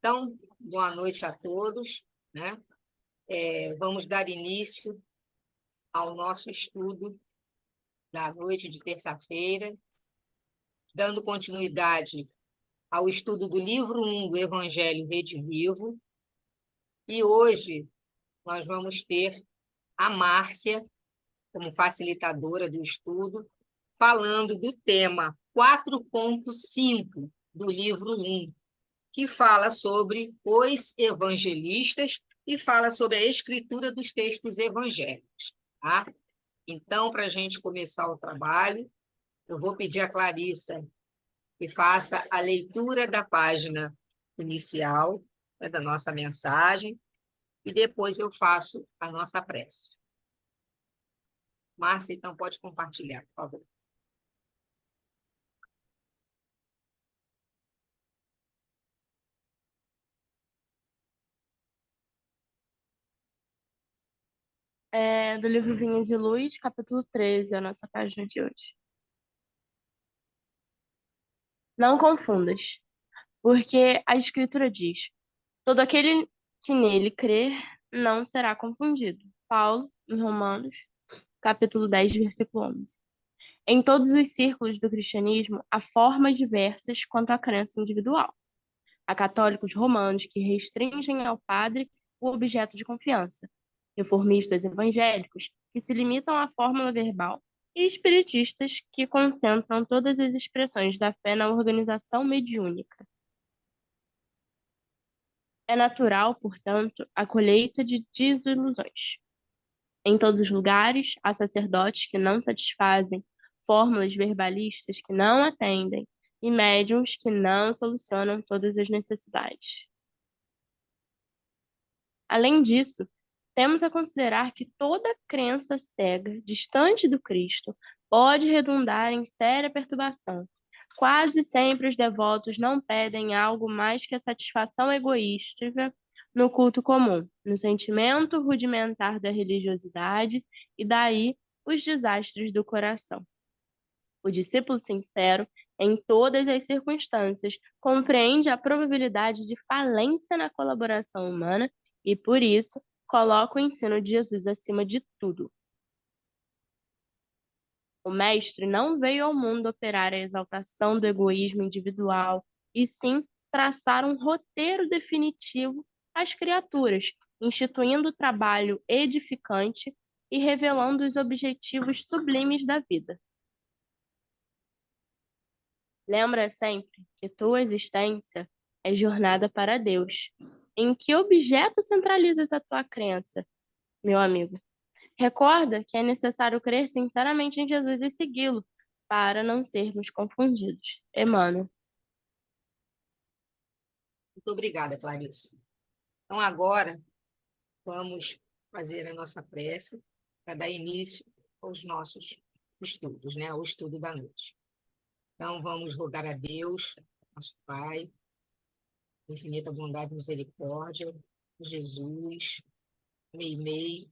Então, boa noite a todos, né? Vamos dar início ao nosso estudo da noite de terça-feira, dando continuidade ao estudo do livro 1 do Evangelho Rede Vivo. E hoje nós vamos ter a Márcia como facilitadora do estudo, falando do tema 4.5 do livro 1, que fala sobre os evangelistas e fala sobre a escritura dos textos evangélicos. Tá? Então, para a gente começar o trabalho, eu vou pedir a Clarissa que faça a leitura da página inicial, né, da nossa mensagem, e depois eu faço a nossa prece. Márcia, então, pode compartilhar, por favor. Do livro Vinhos de Luz, capítulo 13, a nossa página de hoje. Não confundas, porque a Escritura diz: todo aquele que nele crer não será confundido. Paulo, em Romanos, capítulo 10, versículo 11. Em todos os círculos do cristianismo, há formas diversas quanto à crença individual. Há católicos romanos que restringem ao padre o objeto de confiança, reformistas evangélicos que se limitam à fórmula verbal e espiritistas que concentram todas as expressões da fé na organização mediúnica. É natural, portanto, a colheita de desilusões. Em todos os lugares, há sacerdotes que não satisfazem, fórmulas verbalistas que não atendem e médiuns que não solucionam todas as necessidades. Além disso, temos a considerar que toda crença cega, distante do Cristo, pode redundar em séria perturbação. Quase sempre os devotos não pedem algo mais que a satisfação egoística no culto comum, no sentimento rudimentar da religiosidade, e daí os desastres do coração. O discípulo sincero, em todas as circunstâncias, compreende a probabilidade de falência na colaboração humana e, por isso, coloca o ensino de Jesus acima de tudo. O Mestre não veio ao mundo operar a exaltação do egoísmo individual, e sim traçar um roteiro definitivo às criaturas, instituindo o trabalho edificante e revelando os objetivos sublimes da vida. Lembra sempre que tua existência é jornada para Deus. Em que objeto centralizas a tua crença, meu amigo? Recorda que é necessário crer sinceramente em Jesus e segui-lo, para não sermos confundidos. Emmanuel. Muito obrigada, Clarissa. Então, agora, vamos fazer a nossa prece para dar início aos nossos estudos, né? Ao estudo da noite. Então, vamos rogar a Deus, nosso Pai, infinita bondade e misericórdia, Jesus, Meimei,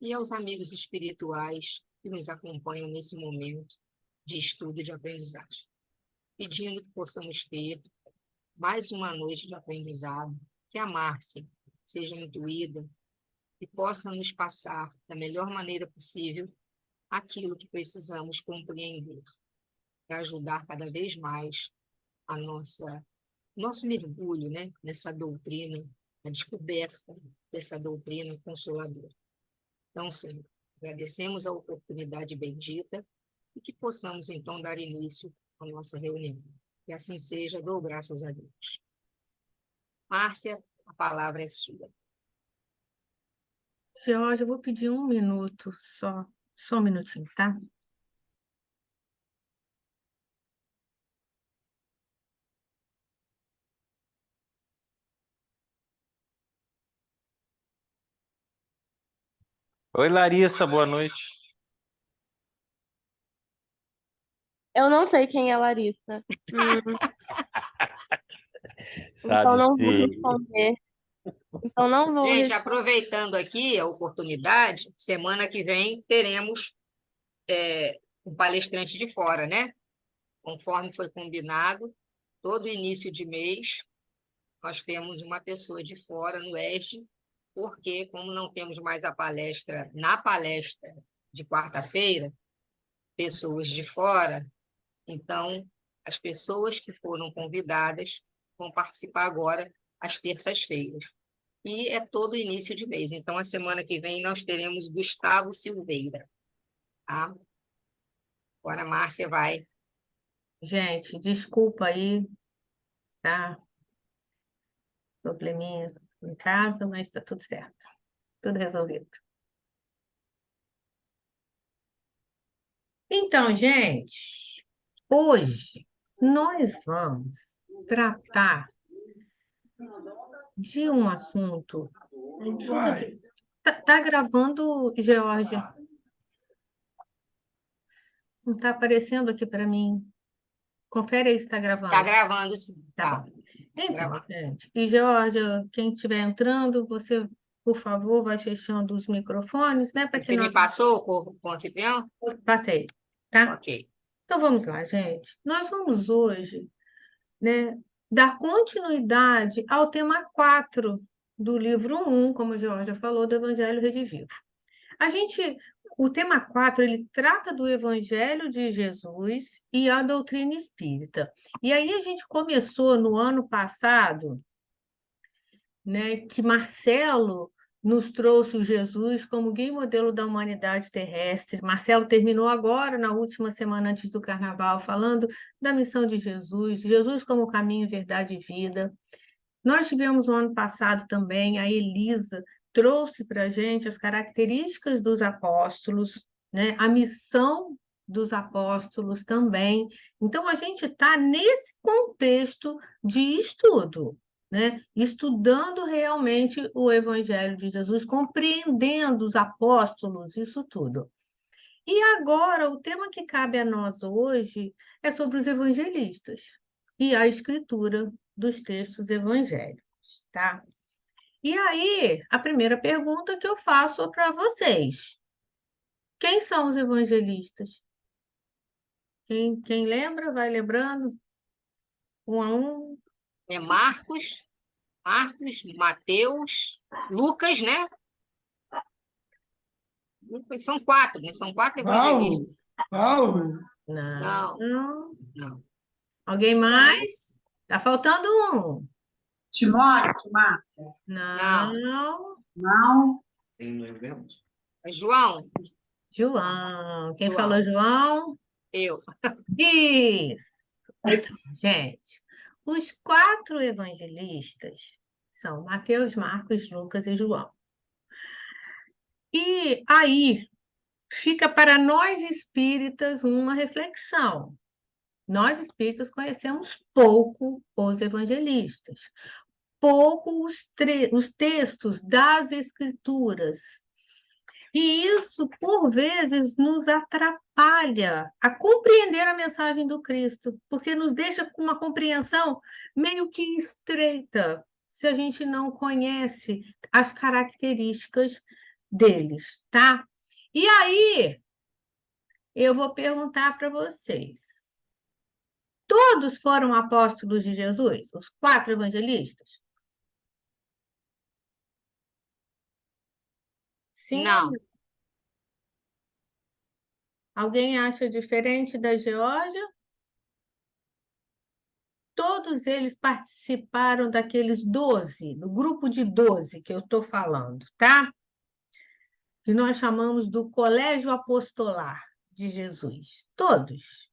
e aos amigos espirituais que nos acompanham nesse momento de estudo e de aprendizagem, pedindo que possamos ter mais uma noite de aprendizado, que a Márcia seja intuída e possa nos passar da melhor maneira possível aquilo que precisamos compreender, para ajudar cada vez mais a nosso mergulho, né, nessa doutrina, a descoberta dessa doutrina consoladora. Então, Senhor, agradecemos a oportunidade bendita e que possamos, então, dar início à nossa reunião. Que assim seja, dou graças a Deus. Márcia, a palavra é sua. Georgia, eu vou pedir um minuto só um minutinho, tá? Oi, Larissa, boa noite. Eu não sei quem é Larissa. Então Sabe não vou sim. responder. Então não vou Gente, responder. aproveitando aqui a oportunidade, semana que vem teremos um palestrante de fora, né? Conforme foi combinado, todo início de mês nós temos uma pessoa de fora no ESG, porque como não temos mais a palestra, na palestra de quarta-feira, pessoas de fora, então as pessoas que foram convidadas vão participar agora às terças-feiras. E é todo início de mês. Então, a semana que vem nós teremos Gustavo Silveira. Tá? Agora a Márcia vai. Gente, desculpa aí, tá? Probleminha em casa, mas está tudo certo. Tudo resolvido. Então, gente, hoje nós vamos tratar de um assunto. Tá gravando, Georgia? Não está aparecendo aqui para mim. Confere aí se está Está gravando. gravando, sim. Tá Tá. bom. Então, Gravando. gente, e Georgia, quem estiver entrando, você, por favor, vai fechando os microfones, né? Para que Você nós... me passou com o anfitrião? Passei, tá? Ok. Então, vamos lá, gente. Nós vamos hoje, né, dar continuidade ao tema 4 do livro 1, como a Georgia falou, do Evangelho Redivivo. O tema 4, ele trata do Evangelho de Jesus e a doutrina espírita. E aí a gente começou no ano passado, né, que Marcelo nos trouxe o Jesus como guia e modelo da humanidade terrestre. Marcelo terminou agora, na última semana antes do Carnaval, falando da missão de Jesus, Jesus como caminho, verdade e vida. Nós tivemos no ano passado também, a Elisa trouxe para a gente as características dos apóstolos, né? A missão dos apóstolos também. Então, a gente está nesse contexto de estudo, né? Estudando realmente o Evangelho de Jesus, compreendendo os apóstolos, isso tudo. E agora, o tema que cabe a nós hoje é sobre os evangelistas e a escritura dos textos evangélicos, tá? E aí, a primeira pergunta que eu faço para vocês: quem são os evangelistas? Quem lembra, vai lembrando, um a um. É Marcos, Mateus, Lucas, né? Lucas, são 4, né? São 4 evangelistas. Paulo, Não. Não. Alguém mais? Tá faltando um. Timóteo, Márcia. Não. Não. É João? João. Quem João. falou João? Eu. Isso. Então, gente, os 4 evangelistas são Mateus, Marcos, Lucas e João. E aí fica para nós espíritas uma reflexão. Nós espíritas conhecemos pouco os evangelistas, pouco os textos das escrituras. E isso, por vezes, nos atrapalha a compreender a mensagem do Cristo, porque nos deixa com uma compreensão meio que estreita, se a gente não conhece as características deles, tá? E aí, eu vou perguntar para vocês: todos foram apóstolos de Jesus? Os 4 evangelistas? Sim ou Não. não? Alguém acha diferente da Geórgia? Todos eles participaram daqueles 12, do grupo de 12 que eu estou falando, tá? Que nós chamamos do Colégio Apostolar de Jesus. Todos.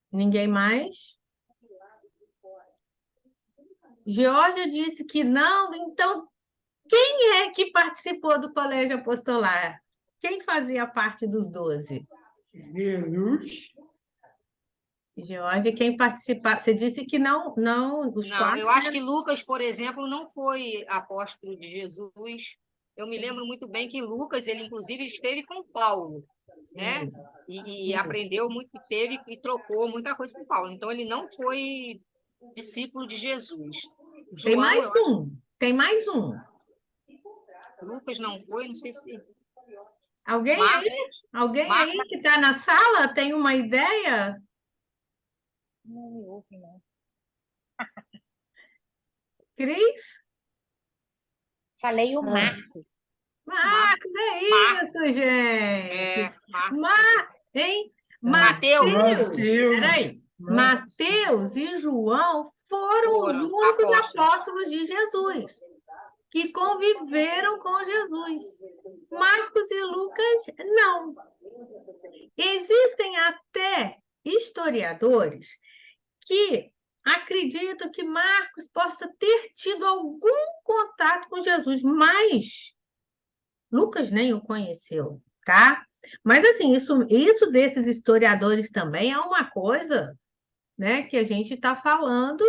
Ninguém mais? Geórgia disse que não, então quem é que participou do Colégio Apostolar? Quem fazia parte dos 12? Jesus. Geórgia, quem participava? Você disse que não, os Não, 4, eu acho né? que Lucas, por exemplo, não foi apóstolo de Jesus. Eu me lembro muito bem que Lucas, ele inclusive esteve com Paulo, né? E aprendeu muito, teve e trocou muita coisa com Paulo. Então, ele não foi discípulo de Jesus. Tem João, mais eu acho um. Tem mais um. que Lucas não foi, não sei se. Alguém Marcos, aí? Alguém Marcos, aí que está na sala tem uma ideia? Não me ouve, não. Cris? Falei o Ah. Marcos. Marcos, é isso, gente. Hein? Mateus. Mateus, peraí. Mateus. Mateus e João foram os Foram únicos apóstolos. apóstolos de Jesus que conviveram com Jesus. Marcos e Lucas, não. Existem até historiadores que acreditam que Marcos possa ter tido algum contato com Jesus, mas Lucas nem o conheceu, tá? Mas, assim, isso desses historiadores também é uma coisa, né, que a gente está falando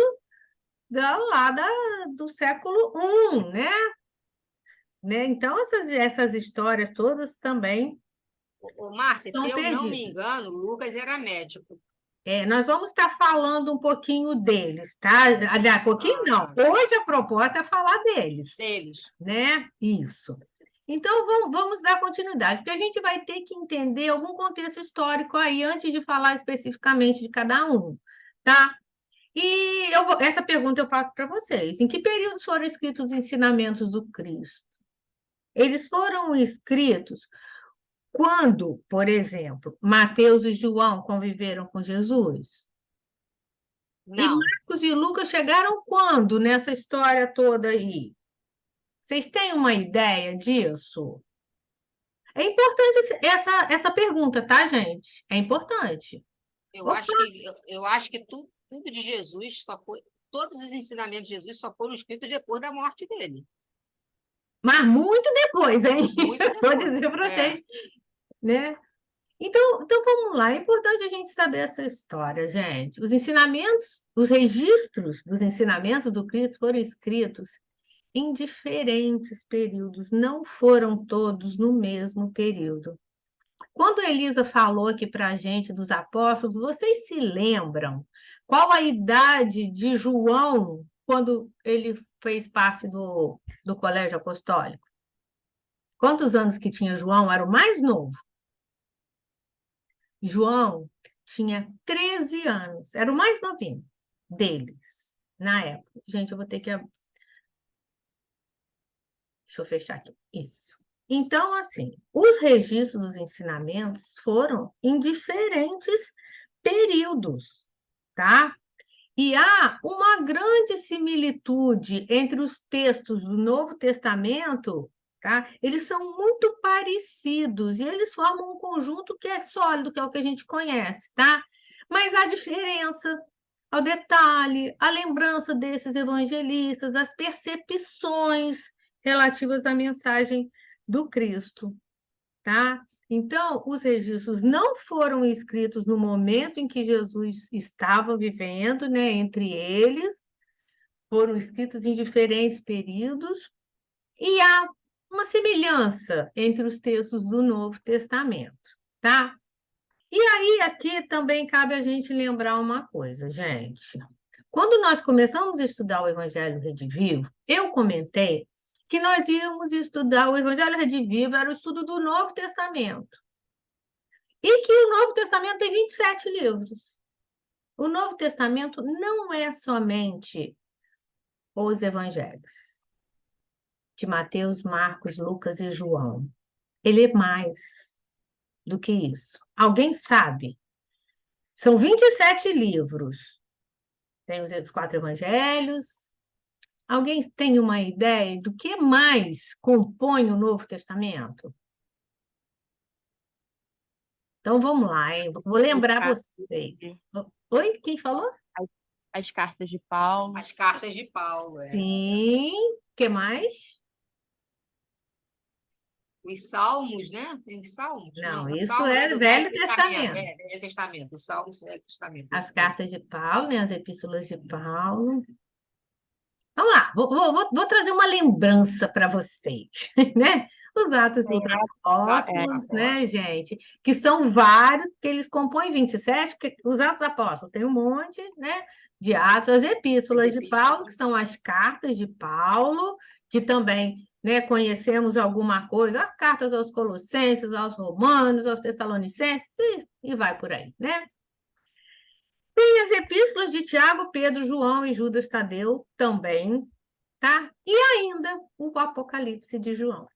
do século I, né? Então, essas histórias todas também Ô, Márcia, se estão eu não me perdidas. engano, Lucas era médico. Nós vamos estar falando um pouquinho deles, tá? Aliás, pouquinho não. Hoje a proposta é falar deles, Deles. né? Isso. Então, vamos dar continuidade, porque a gente vai ter que entender algum contexto histórico aí antes de falar especificamente de cada um, tá? E essa pergunta eu faço para vocês. Em que período foram escritos os ensinamentos do Cristo? Eles foram escritos quando, por exemplo, Mateus e João conviveram com Jesus? E Não. Marcos e Lucas chegaram quando nessa história toda aí? Vocês têm uma ideia disso? É importante essa pergunta, tá, gente? É importante. Eu Opa! acho que tudo de Jesus só foi. Todos os ensinamentos de Jesus só foram escritos depois da morte dele. Mas muito depois, hein? Muito Vou depois. dizer para vocês, né? Então vamos lá. É importante a gente saber essa história, gente. Os ensinamentos, os registros dos ensinamentos do Cristo foram escritos em diferentes períodos, não foram todos no mesmo período. Quando a Elisa falou aqui para a gente dos apóstolos, vocês se lembram qual a idade de João quando ele fez parte do colégio apostólico? Quantos anos que tinha João? Era o mais novo. João tinha 13 anos, era o mais novinho deles na época. Gente, eu vou ter que. Deixa eu fechar aqui. Isso. Então, assim, os registros dos ensinamentos foram em diferentes períodos, tá? E há uma grande similitude entre os textos do Novo Testamento, tá? Eles são muito parecidos e eles formam um conjunto que é sólido, que é o que a gente conhece, tá? Mas há diferença ao detalhe, a lembrança desses evangelistas, as percepções relativas à mensagem do Cristo, tá? Então, os registros não foram escritos no momento em que Jesus estava vivendo, né, entre eles, foram escritos em diferentes períodos, e há uma semelhança entre os textos do Novo Testamento, tá? E aí, aqui também cabe a gente lembrar uma coisa, gente. Quando nós começamos a estudar o Evangelho Redivivo, eu comentei que nós íamos estudar o Evangelho Redivivo, era o estudo do Novo Testamento. E que o Novo Testamento tem 27 livros. O Novo Testamento não é somente os evangelhos de Mateus, Marcos, Lucas e João. Ele é mais do que isso. Alguém sabe? São 27 livros. Tem os 4 evangelhos. Alguém tem uma ideia do que mais compõe o Novo Testamento? Então, vamos lá, hein? Vou lembrar vocês. Oi, quem falou? As cartas de Paulo. As cartas de Paulo. Sim. O que mais? Os Salmos, né? Tem Salmos? Não, os isso Salmos é do Velho Testamento. Velho Testamento. Os Salmos do Velho Testamento. As cartas de Paulo, né? As epístolas de Paulo. Vamos lá, vou trazer uma lembrança para vocês, né? Os Atos dos Apóstolos, né, gente? Que são vários, que eles compõem 27, porque os Atos dos Apóstolos tem um monte, né? De Atos, as epístolas de Paulo, que são as cartas de Paulo, que também, né, conhecemos alguma coisa, as cartas aos Colossenses, aos Romanos, aos Tessalonicenses, e vai por aí, né? Tem as epístolas de Tiago, Pedro, João e Judas Tadeu também, tá? E ainda o Apocalipse de João.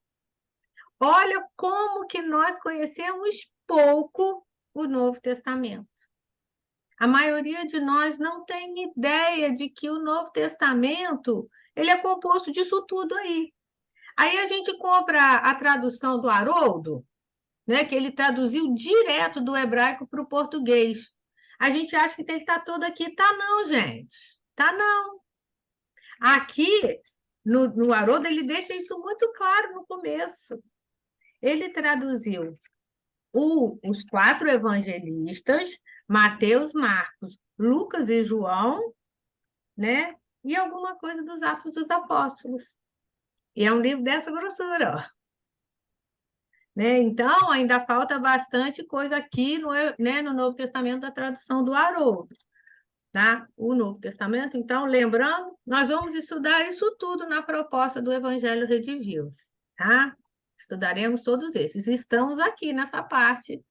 Olha como que nós conhecemos pouco o Novo Testamento. A maioria de nós não tem ideia de que o Novo Testamento ele é composto disso tudo aí. Aí a gente compra a tradução do Haroldo, né, que ele traduziu direto do hebraico para o português. A gente acha que tem que estar todo aqui. Tá não, gente. Tá não. Aqui, no Haroldo, ele deixa isso muito claro no começo. Ele traduziu os 4 evangelistas, Mateus, Marcos, Lucas e João, né? E alguma coisa dos Atos dos Apóstolos. E é um livro dessa grossura, ó. Né? Então, ainda falta bastante coisa aqui no Novo Testamento da tradução do Haroldo. Tá? O Novo Testamento, então, lembrando, nós vamos estudar isso tudo na proposta do Evangelho Redivivo. Tá? Estudaremos todos esses. Estamos aqui nessa parte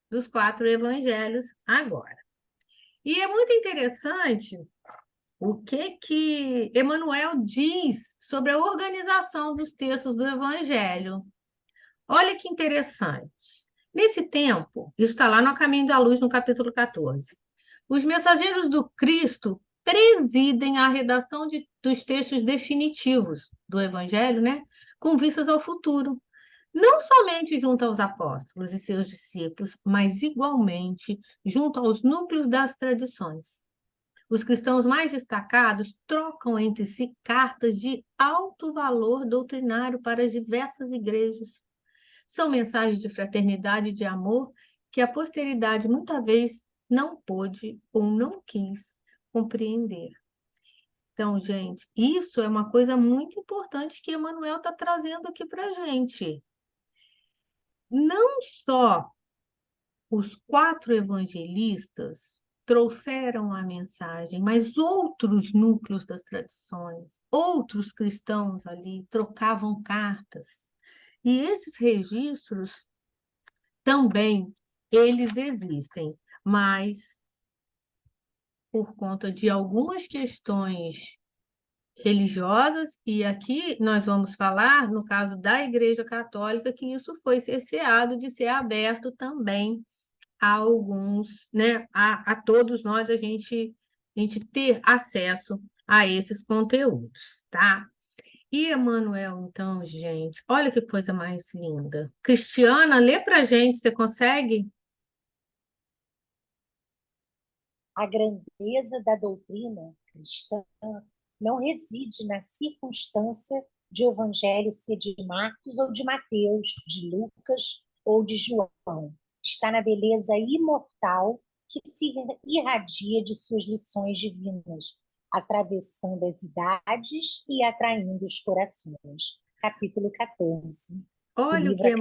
dos 4 evangelhos agora. E é muito interessante o que Emmanuel diz sobre a organização dos textos do Evangelho. Olha que interessante. Nesse tempo, isso está lá no Caminho da Luz, no capítulo 14. Os mensageiros do Cristo presidem a redação dos textos definitivos do Evangelho, né? Com vistas ao futuro. Não somente junto aos apóstolos e seus discípulos, mas igualmente junto aos núcleos das tradições. Os cristãos mais destacados trocam entre si cartas de alto valor doutrinário para as diversas igrejas. São mensagens de fraternidade e de amor que a posteridade muitas vezes não pôde ou não quis compreender. Então, gente, isso é uma coisa muito importante que Emmanuel está trazendo aqui para a gente. Não só os 4 evangelistas trouxeram a mensagem, mas outros núcleos das tradições, outros cristãos ali trocavam cartas. E esses registros também, eles existem, mas por conta de algumas questões religiosas, e aqui nós vamos falar, no caso da Igreja Católica, que isso foi cerceado de ser aberto também a alguns, né, a todos nós, a gente ter acesso a esses conteúdos, tá? E Emmanuel, então, gente, olha que coisa mais linda. Cristiana, lê para a gente, você consegue? A grandeza da doutrina cristã não reside na circunstância de o evangelho ser de Marcos ou de Mateus, de Lucas ou de João. Está na beleza imortal que se irradia de suas lições divinas, atravessando as idades e atraindo os corações. Capítulo 14. Olha o que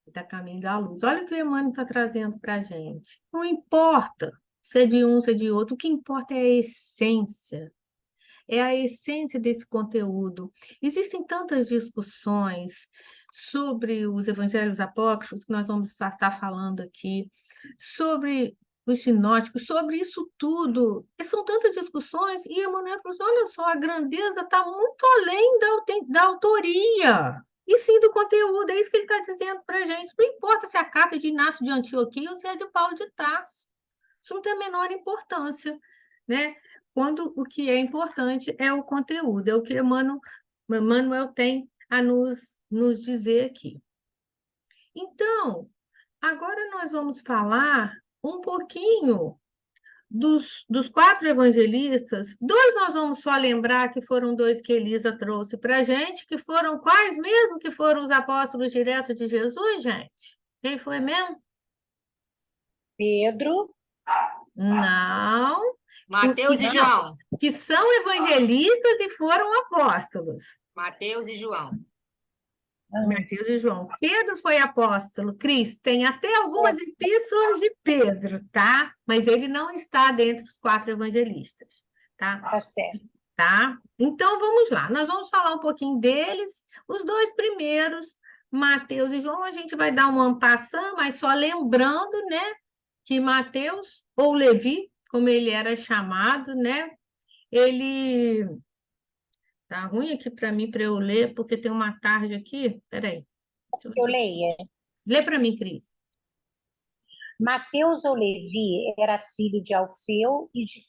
está Caminho da Luz. Olha o que o Emmanuel está trazendo para a gente. Não importa se é de um, se é de outro, o que importa é a essência. É a essência desse conteúdo. Existem tantas discussões sobre os evangelhos apócrifos, que nós vamos estar falando aqui, sobre os sinóticos, sobre isso tudo. E são tantas discussões, e Emmanuel falou assim, olha só, a grandeza está muito além da autoria, e sim do conteúdo. É isso que ele está dizendo para a gente. Não importa se a carta é de Inácio de Antioquia ou se é de Paulo de Tarso. Isso não tem a menor importância, né? Quando o que é importante é o conteúdo, é o que Emmanuel tem a nos dizer aqui. Então, agora nós vamos falar um pouquinho dos 4 evangelistas. 2 nós vamos só lembrar que foram 2 que Elisa trouxe para a gente, que foram quais mesmo? Que foram os apóstolos diretos de Jesus, gente? Quem foi mesmo? Pedro. Não. Mateus e João. Que são evangelistas e foram apóstolos. Mateus e João. Mateus e João. Pedro foi apóstolo. Cris, tem até algumas epístolas de Pedro, tá? Mas ele não está dentre os 4 evangelistas, tá? Tá certo. Tá? Então, vamos lá. Nós vamos falar um pouquinho deles. Os 2 primeiros, Mateus e João, a gente vai dar uma passada, mas só lembrando, né, que Mateus, ou Levi, como ele era chamado, né? Ele... Tá ruim aqui para mim, para eu ler, porque tem uma tarde aqui. Peraí. Eu leia. Lê para mim, Cris. Mateus ou Levi era filho de Alfeu e de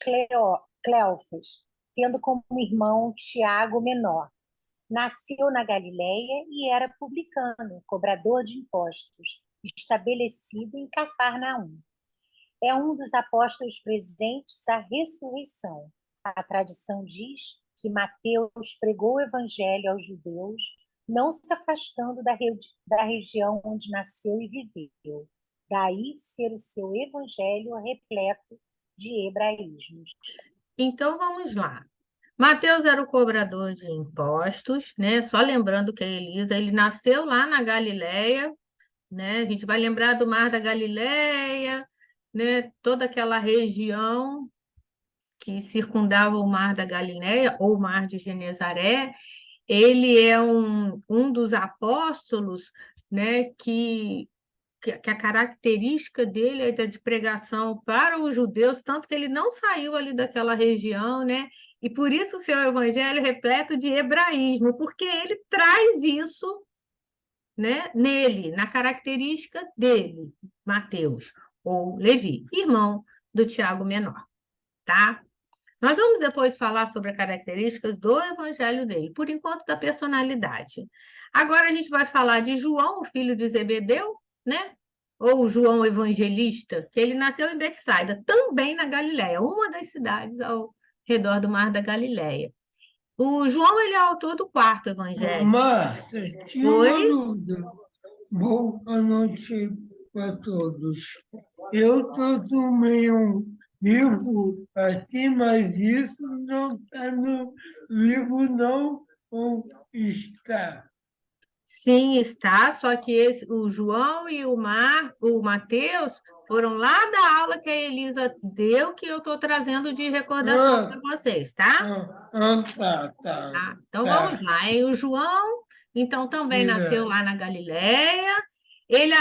Cleófas, tendo como irmão Tiago menor. Nasceu na Galiléia e era publicano, cobrador de impostos, estabelecido em Cafarnaum. É um dos apóstolos presentes à ressurreição. A tradição diz que Mateus pregou o evangelho aos judeus, não se afastando da região onde nasceu e viveu. Daí ser o seu evangelho repleto de hebraísmos. Então, vamos lá. Mateus era o cobrador de impostos, né? Só lembrando que a Elisa, ele nasceu lá na Galileia, né? A gente vai lembrar do Mar da Galileia, né? Toda aquela região que circundava o Mar da Galileia, ou o Mar de Genezaré. Ele é um dos apóstolos, né, que a característica dele é de pregação para os judeus, tanto que ele não saiu ali daquela região, né? E por isso o seu evangelho é repleto de hebraísmo, porque ele traz isso, né, nele, na característica dele, Mateus, ou Levi, irmão do Tiago menor, tá? Nós vamos depois falar sobre as características do evangelho dele, por enquanto da personalidade. Agora a gente vai falar de João, o filho de Zebedeu, né? Ou João Evangelista, que ele nasceu em Betsaida, também na Galiléia, uma das cidades ao redor do Mar da Galiléia. O João, ele é autor do quarto evangelho. Márcia, tinha uma Oi? dúvida. Boa noite para todos. Eu tomei um livro aqui, mas isso não está no livro, não, ou está? Sim, está, só que o João e o Mateus foram lá da aula que a Elisa deu, que eu estou trazendo de recordação para vocês, tá? Tá. Tá? Então vamos lá. E o João, então, também nasceu lá na Galiléia. Ele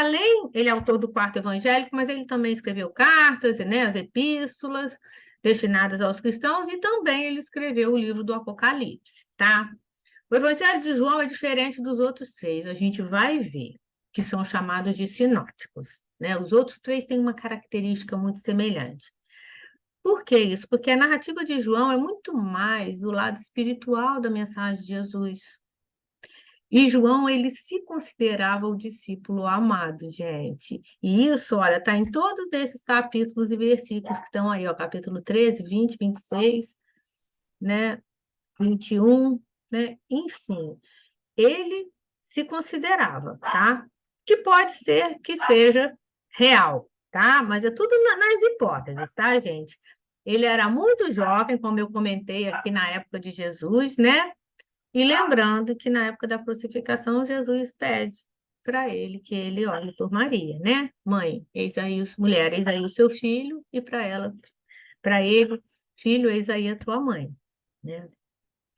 é autor do quarto evangélico, mas ele também escreveu cartas, né, as epístolas destinadas aos cristãos, e também ele escreveu o livro do Apocalipse, tá? O Evangelho de João é diferente dos outros três, a gente vai ver, que são chamados de sinóticos, né? Os outros três têm uma característica muito semelhante. Por que isso? Porque a narrativa de João é muito mais o lado espiritual da mensagem de Jesus. E João, ele se considerava o discípulo amado, gente. E isso, olha, está em todos esses capítulos e versículos que estão aí, ó, capítulo 13, 20, 26, né? 21, né? Enfim, ele se considerava, tá? Que pode ser que seja real, tá? Mas é tudo nas hipóteses, tá, gente? Ele era muito jovem, como eu comentei aqui na época de Jesus, né? E lembrando que na época da crucificação, Jesus pede para ele que ele olhe por Maria, né? Mãe, eis aí, mulher, eis aí o seu filho, e para ele, filho, eis aí a tua mãe, né?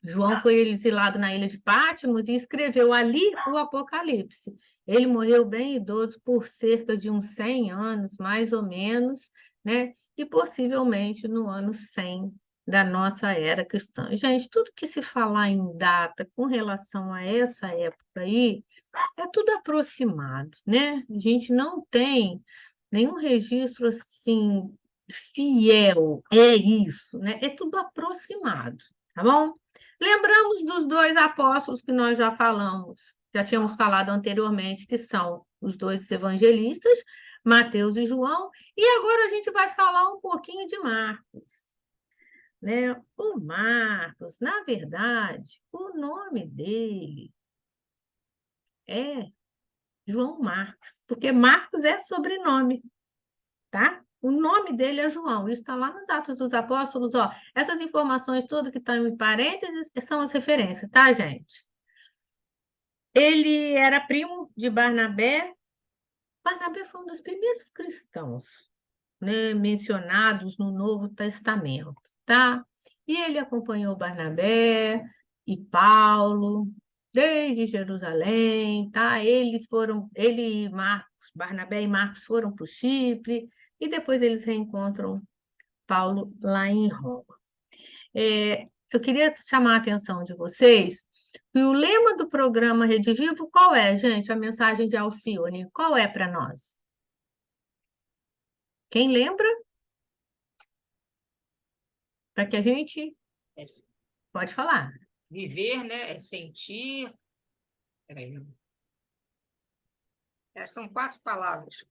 João foi exilado na ilha de Patmos e escreveu ali o Apocalipse. Ele morreu bem idoso, por cerca de uns 100 anos, mais ou menos, né? E possivelmente no ano 100 da nossa era cristã. Gente, tudo que se falar em data com relação a essa época aí, é tudo aproximado, né? A gente não tem nenhum registro assim fiel, é isso, né? É tudo aproximado, tá bom? Lembramos dos dois apóstolos que nós já tínhamos falado anteriormente, que são os dois evangelistas, Mateus e João, e agora a gente vai falar um pouquinho de Marcos, né? O Marcos, na verdade, o nome dele é João Marcos, porque Marcos é sobrenome, tá? O nome dele é João, isso está lá nos Atos dos Apóstolos, ó. Essas informações todas que estão em parênteses são as referências, tá, gente? Ele era primo de Barnabé. Barnabé foi um dos primeiros cristãos, né, mencionados no Novo Testamento, tá? E ele acompanhou Barnabé e Paulo desde Jerusalém, tá? Ele e Marcos, Barnabé e Marcos foram para o Chipre, e depois eles reencontram Paulo lá em Roma. Eu queria chamar a atenção de vocês que o lema do programa Rede Vivo, qual é, gente? A mensagem de Alcione, qual é para nós? Quem lembra? Para que a gente É pode falar. viver, né? É sentir. Peraí. São 4 palavras.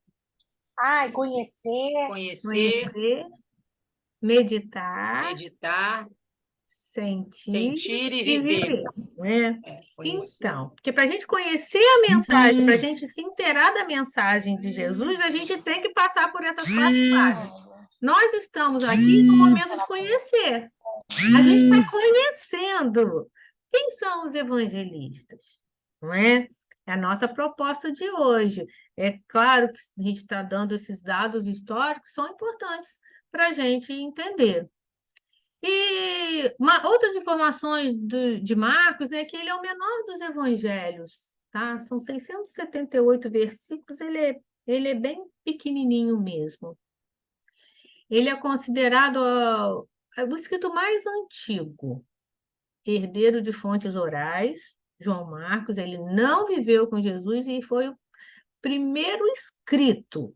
Ai, conhecer, Conhecer, Conhecer, meditar, meditar, sentir sentir e e viver. viver, né? Conhecer. Então, porque para a gente conhecer a mensagem, para a gente se inteirar da mensagem de Jesus, a gente tem que passar por essas 4 fases. Nós estamos aqui no momento de conhecer. A gente está conhecendo quem são os evangelistas, não é? É a nossa proposta de hoje. É claro que a gente está dando esses dados históricos, são importantes para a gente entender. E outras informações de Marcos, né, que ele é o menor dos evangelhos, tá? São 678 versículos, ele é bem pequenininho mesmo. Ele é considerado o escrito mais antigo, herdeiro de fontes orais. João Marcos, ele não viveu com Jesus e foi o primeiro escrito,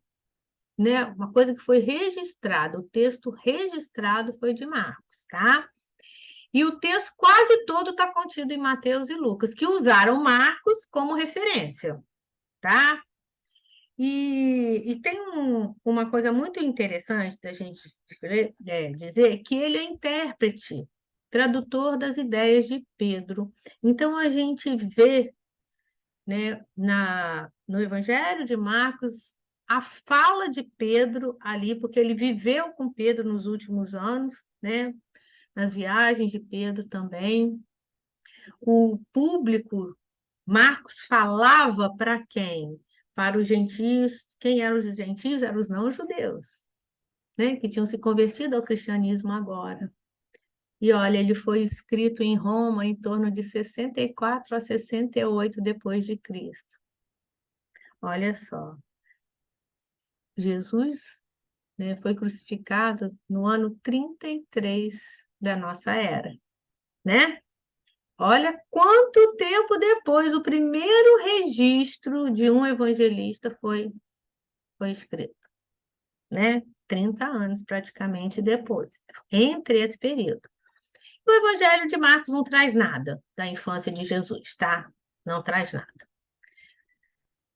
né? Uma coisa que foi registrada, o texto registrado foi de Marcos, tá? E o texto quase todo está contido em Mateus e Lucas, que usaram Marcos como referência, tá? E tem uma coisa muito interessante da gente dizer que ele é intérprete, tradutor das ideias de Pedro. Então, a gente vê, né, no Evangelho de Marcos a fala de Pedro ali, porque ele viveu com Pedro nos últimos anos, né, nas viagens de Pedro também. O público, Marcos falava para quem? Para os gentios. Quem eram os gentios? Eram os não-judeus, né? Que tinham se convertido ao cristianismo agora. E olha, ele foi escrito em Roma em torno de 64 a 68 depois de Cristo. Olha só. Jesus, né, foi crucificado no ano 33 da nossa era, né? Olha quanto tempo depois o primeiro registro de um evangelista foi escrito, né? 30 anos praticamente depois, entre esse período. O Evangelho de Marcos não traz nada da infância de Jesus, tá? Não traz nada.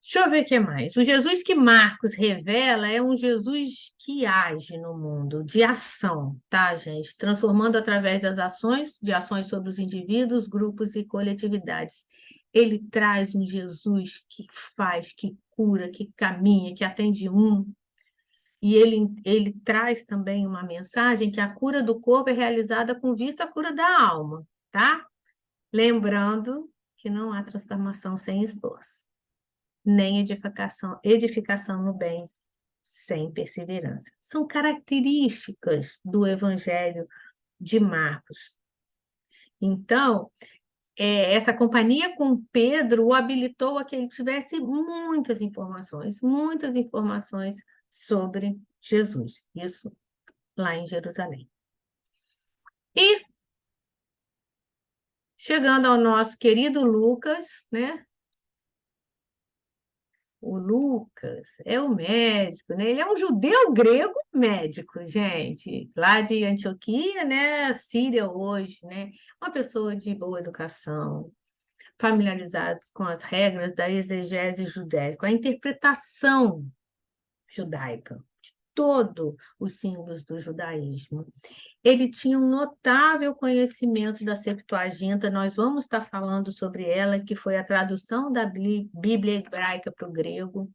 Deixa eu ver o que mais. O Jesus que Marcos revela é um Jesus que age no mundo, de ação, tá, gente? Transformando através das ações, de ações sobre os indivíduos, grupos e coletividades. Ele traz um Jesus que faz, que cura, que caminha, que atende um. E ele traz também uma mensagem que a cura do corpo é realizada com vista à cura da alma, tá? Lembrando que não há transformação sem esforço, nem edificação no bem sem perseverança. São características do Evangelho de Marcos. Então, essa companhia com Pedro o habilitou a que ele tivesse muitas informações sobre Jesus. Isso lá em Jerusalém. E, chegando ao nosso querido Lucas, né? O Lucas é um médico, né? Ele é um judeu grego médico, gente, lá de Antioquia, né? Síria hoje, né? Uma pessoa de boa educação, familiarizado com as regras da exegese judaica, a interpretação judaica de todos os símbolos do judaísmo. Ele tinha um notável conhecimento da Septuaginta, nós vamos estar falando sobre ela, que foi a tradução da Bíblia hebraica para o grego.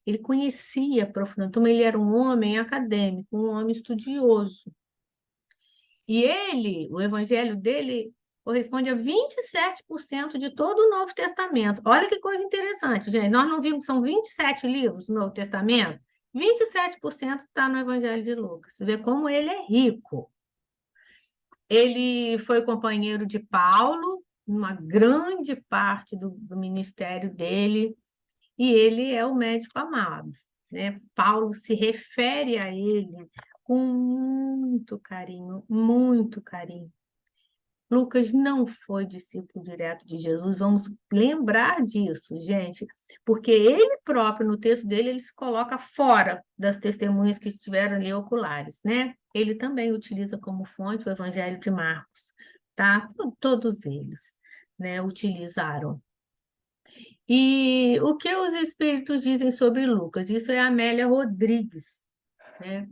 Ele conhecia profundamente, então ele era um homem acadêmico, um homem estudioso. E o evangelho dele corresponde a 27% de todo o Novo Testamento. Olha que coisa interessante, gente. Nós não vimos que são 27 livros no Novo Testamento? 27% está no Evangelho de Lucas. Você vê como ele é rico. Ele foi companheiro de Paulo, uma grande parte do ministério dele, e ele é o médico amado, né? Paulo se refere a ele com muito carinho, muito carinho. Lucas não foi discípulo direto de Jesus, vamos lembrar disso, gente, porque ele próprio, no texto dele, ele se coloca fora das testemunhas que estiveram ali oculares, né? Ele também utiliza como fonte o Evangelho de Marcos, tá? Todos eles, né, utilizaram. E o que os espíritos dizem sobre Lucas? Isso é a Amélia Rodrigues, né?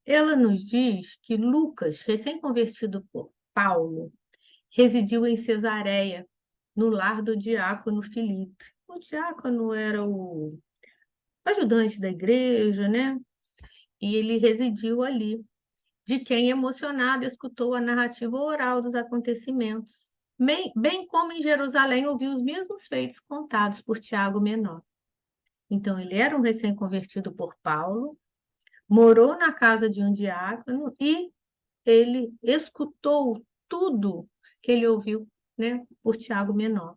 Ela nos diz que Lucas, recém-convertido por Paulo, residiu em Cesareia, no lar do diácono Filipe. O diácono era o ajudante da igreja, né? E ele residiu ali, de quem, emocionado, escutou a narrativa oral dos acontecimentos, bem como em Jerusalém ouviu os mesmos feitos contados por Tiago Menor. Então, ele era um recém-convertido por Paulo, morou na casa de um diácono e ele escutou tudo que ele ouviu, né, por Tiago Menor.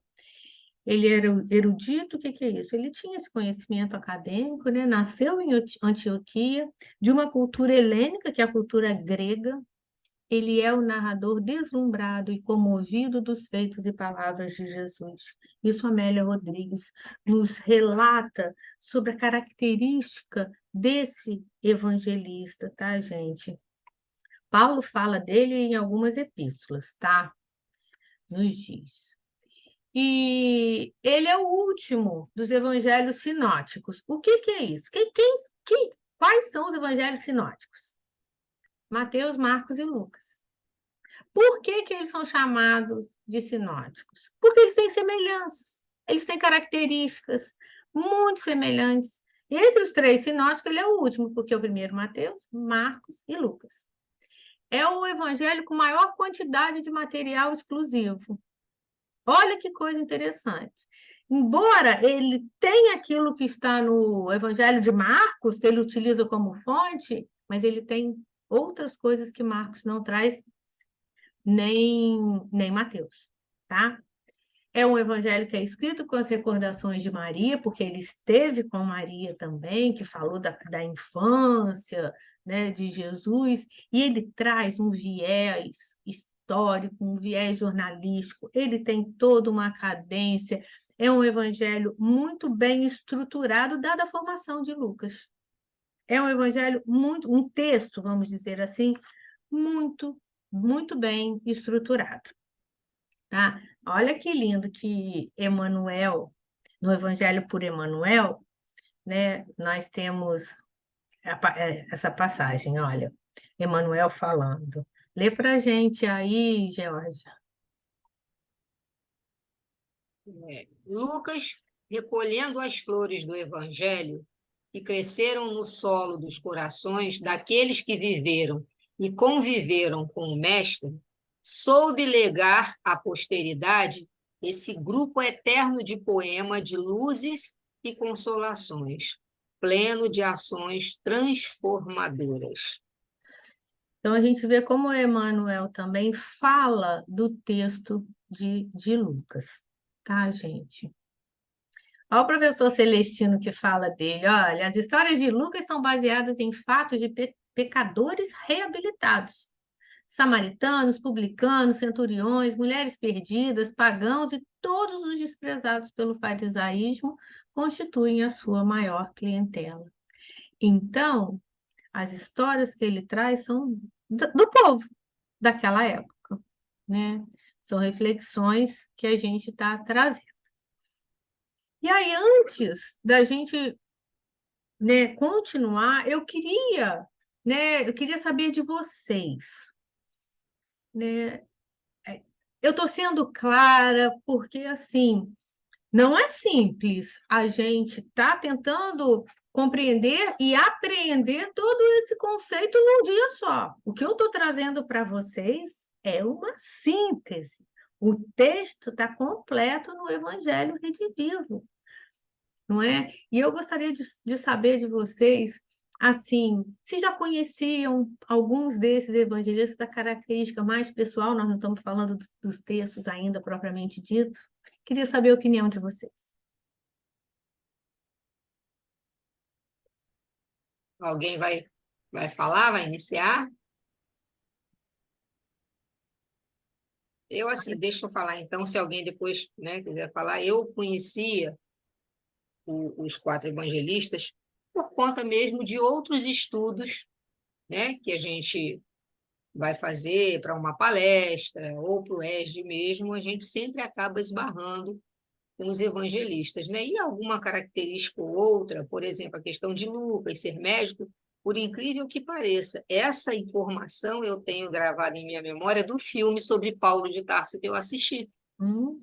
Ele era erudito, o que é isso? Ele tinha esse conhecimento acadêmico, né? Nasceu em Antioquia, de uma cultura helênica, que é a cultura grega. Ele é o narrador deslumbrado e comovido dos feitos e palavras de Jesus. Isso Amélia Rodrigues nos relata sobre a característica desse evangelista, tá, gente? Paulo fala dele em algumas epístolas, tá? Nos diz. E ele é o último dos evangelhos sinóticos. O que é isso? Quais são os evangelhos sinóticos? Mateus, Marcos e Lucas. Por que eles são chamados de sinóticos? Porque eles têm semelhanças, eles têm características muito semelhantes. Entre os três sinóticos, ele é o último, porque o primeiro, Mateus, Marcos e Lucas. É o evangelho com maior quantidade de material exclusivo. Olha que coisa interessante. Embora ele tenha aquilo que está no Evangelho de Marcos, que ele utiliza como fonte, mas ele tem outras coisas que Marcos não traz, nem Mateus, tá? É um evangelho que é escrito com as recordações de Maria, porque ele esteve com Maria também, que falou da infância, né, de Jesus, e ele traz um viés histórico, um viés jornalístico, ele tem toda uma cadência, é um evangelho muito bem estruturado, dada a formação de Lucas. É um evangelho um texto, vamos dizer assim, muito, muito bem estruturado. Tá? Olha que lindo que Emmanuel, no Evangelho por Emmanuel, né, nós temos essa passagem, olha, Emmanuel falando. Lê para a gente aí, Georgia. Lucas, recolhendo as flores do Evangelho que cresceram no solo dos corações daqueles que viveram e conviveram com o Mestre, soube legar à posteridade esse grupo eterno de poema de luzes e consolações, pleno de ações transformadoras. Então, a gente vê como Emmanuel também fala do texto de Lucas, tá, gente? Olha o professor Celestino que fala dele. Olha, as histórias de Lucas são baseadas em fatos de pecadores reabilitados. Samaritanos, publicanos, centuriões, mulheres perdidas, pagãos e todos os desprezados pelo farisaísmo constituem a sua maior clientela. Então, as histórias que ele traz são do povo daquela época, né? São reflexões que a gente está trazendo. E aí, antes da gente, né, continuar, eu queria saber de vocês, né? Eu estou sendo clara porque, assim, não é simples a gente estar tentando compreender e apreender todo esse conceito num dia só. O que eu estou trazendo para vocês é uma síntese. O texto está completo no Evangelho Redivivo, não é? E eu gostaria de saber de vocês, assim, se já conheciam alguns desses evangelistas da característica mais pessoal, nós não estamos falando dos textos ainda propriamente dito. Queria saber a opinião de vocês. Alguém vai falar, vai iniciar? Eu, assim, deixa eu falar, então, se alguém depois, né, quiser falar, eu conhecia os quatro evangelistas por conta mesmo de outros estudos, né, que a gente vai fazer para uma palestra ou para o ESD mesmo, a gente sempre acaba esbarrando com os evangelistas, né? E alguma característica ou outra, por exemplo, a questão de Lucas ser médico, por incrível que pareça, essa informação eu tenho gravada em minha memória do filme sobre Paulo de Tarso que eu assisti, Hum,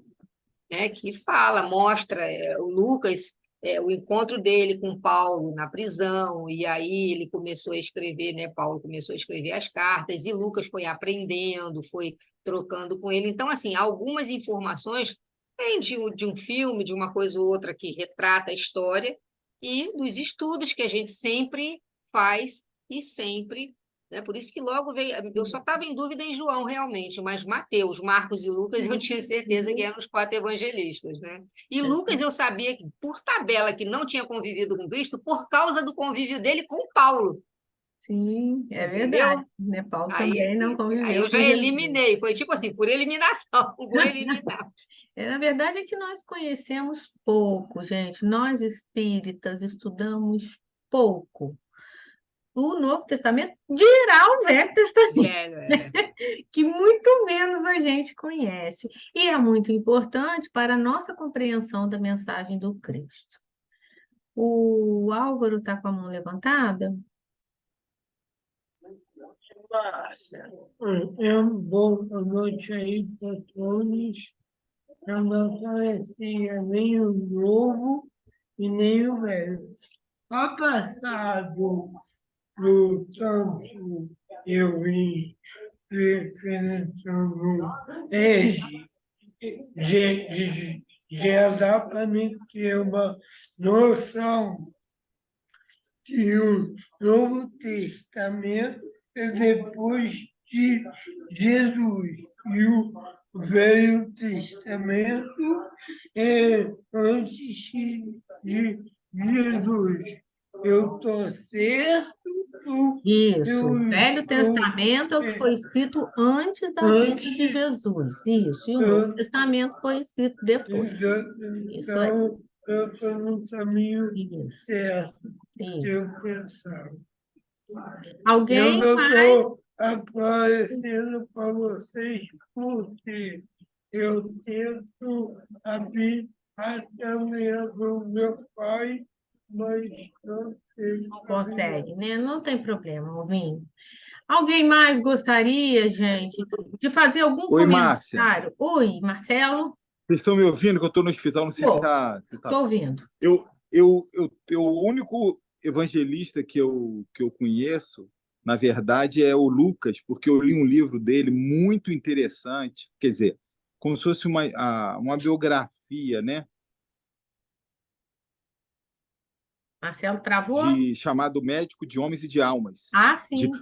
né? Que fala, mostra o Lucas, o encontro dele com Paulo na prisão, e aí ele começou a escrever, né? Paulo começou a escrever as cartas, e Lucas foi aprendendo, foi trocando com ele. Então, assim, algumas informações vêm de um filme, de uma coisa ou outra que retrata a história, e dos estudos que a gente sempre faz e sempre. Né? Por isso que logo veio. Eu só estava em dúvida em João, realmente, mas Mateus, Marcos e Lucas eu tinha certeza que eram os quatro evangelistas. Né? E Lucas eu sabia que, por tabela, que não tinha convivido com Cristo por causa do convívio dele com Paulo. sim, é verdade. Entendeu? Né? Paulo Aí, também não aí conviveu eu com já Jesus. eliminei, foi tipo assim, por eliminação, vou eliminar. Na verdade é que nós conhecemos pouco, gente. Nós espíritas estudamos pouco. O Novo Testamento dirá o Velho Testamento, Velho, que muito menos a gente conhece. E é muito importante para a nossa compreensão da mensagem do Cristo. O Álvaro está com a mão levantada? Márcia, boa noite aí para todos. Eu não conhecia nem o novo e nem o velho. A passado do tanto eu vim referenciando de exatamente ter uma noção que o Novo Testamento é depois de Jesus e o Velho Testamento é antes de Jesus. Eu estou certo? Isso, o Eu Velho estou Testamento é o que foi escrito antes da vinda de antes. Jesus. Isso, e o Novo Eu, Testamento foi escrito depois. Isso aí. então, eu estou no caminho Isso, certo que isso. eu pensava. Eu Alguém não mais? estou aparecendo para vocês porque eu tento abrir a câmera do meu pai, mas não sei Não abrir. consegue, né? Não tem problema, Alvin. Alguém mais gostaria, gente, de fazer algum Oi, Márcia. comentário? Oi, Marcelo? Vocês estão me ouvindo? Que eu estou no hospital, não sei se Estou, está. estou ouvindo. O único evangelista que eu conheço, na verdade, é o Lucas, porque eu li um livro dele muito interessante, quer dizer, como se fosse uma biografia, né, Marcelo travou? chamado Médico de Homens e de Almas, Ah, de sim.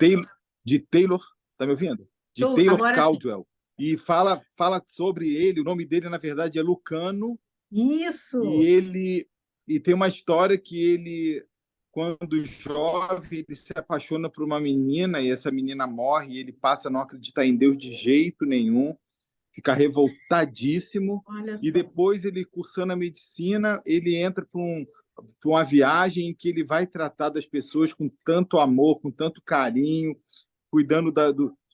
Taylor, tá me ouvindo? De Taylor Agora sim. Caldwell. E fala sobre ele, o nome dele, na verdade, é Lucano. E Isso. tem uma história que ele, quando jovem, ele se apaixona por uma menina e essa menina morre e ele passa a não acreditar em Deus de jeito nenhum, fica revoltadíssimo Olha e só. depois ele, cursando a medicina, ele entra para uma viagem em que ele vai tratar das pessoas com tanto amor, com tanto carinho, cuidando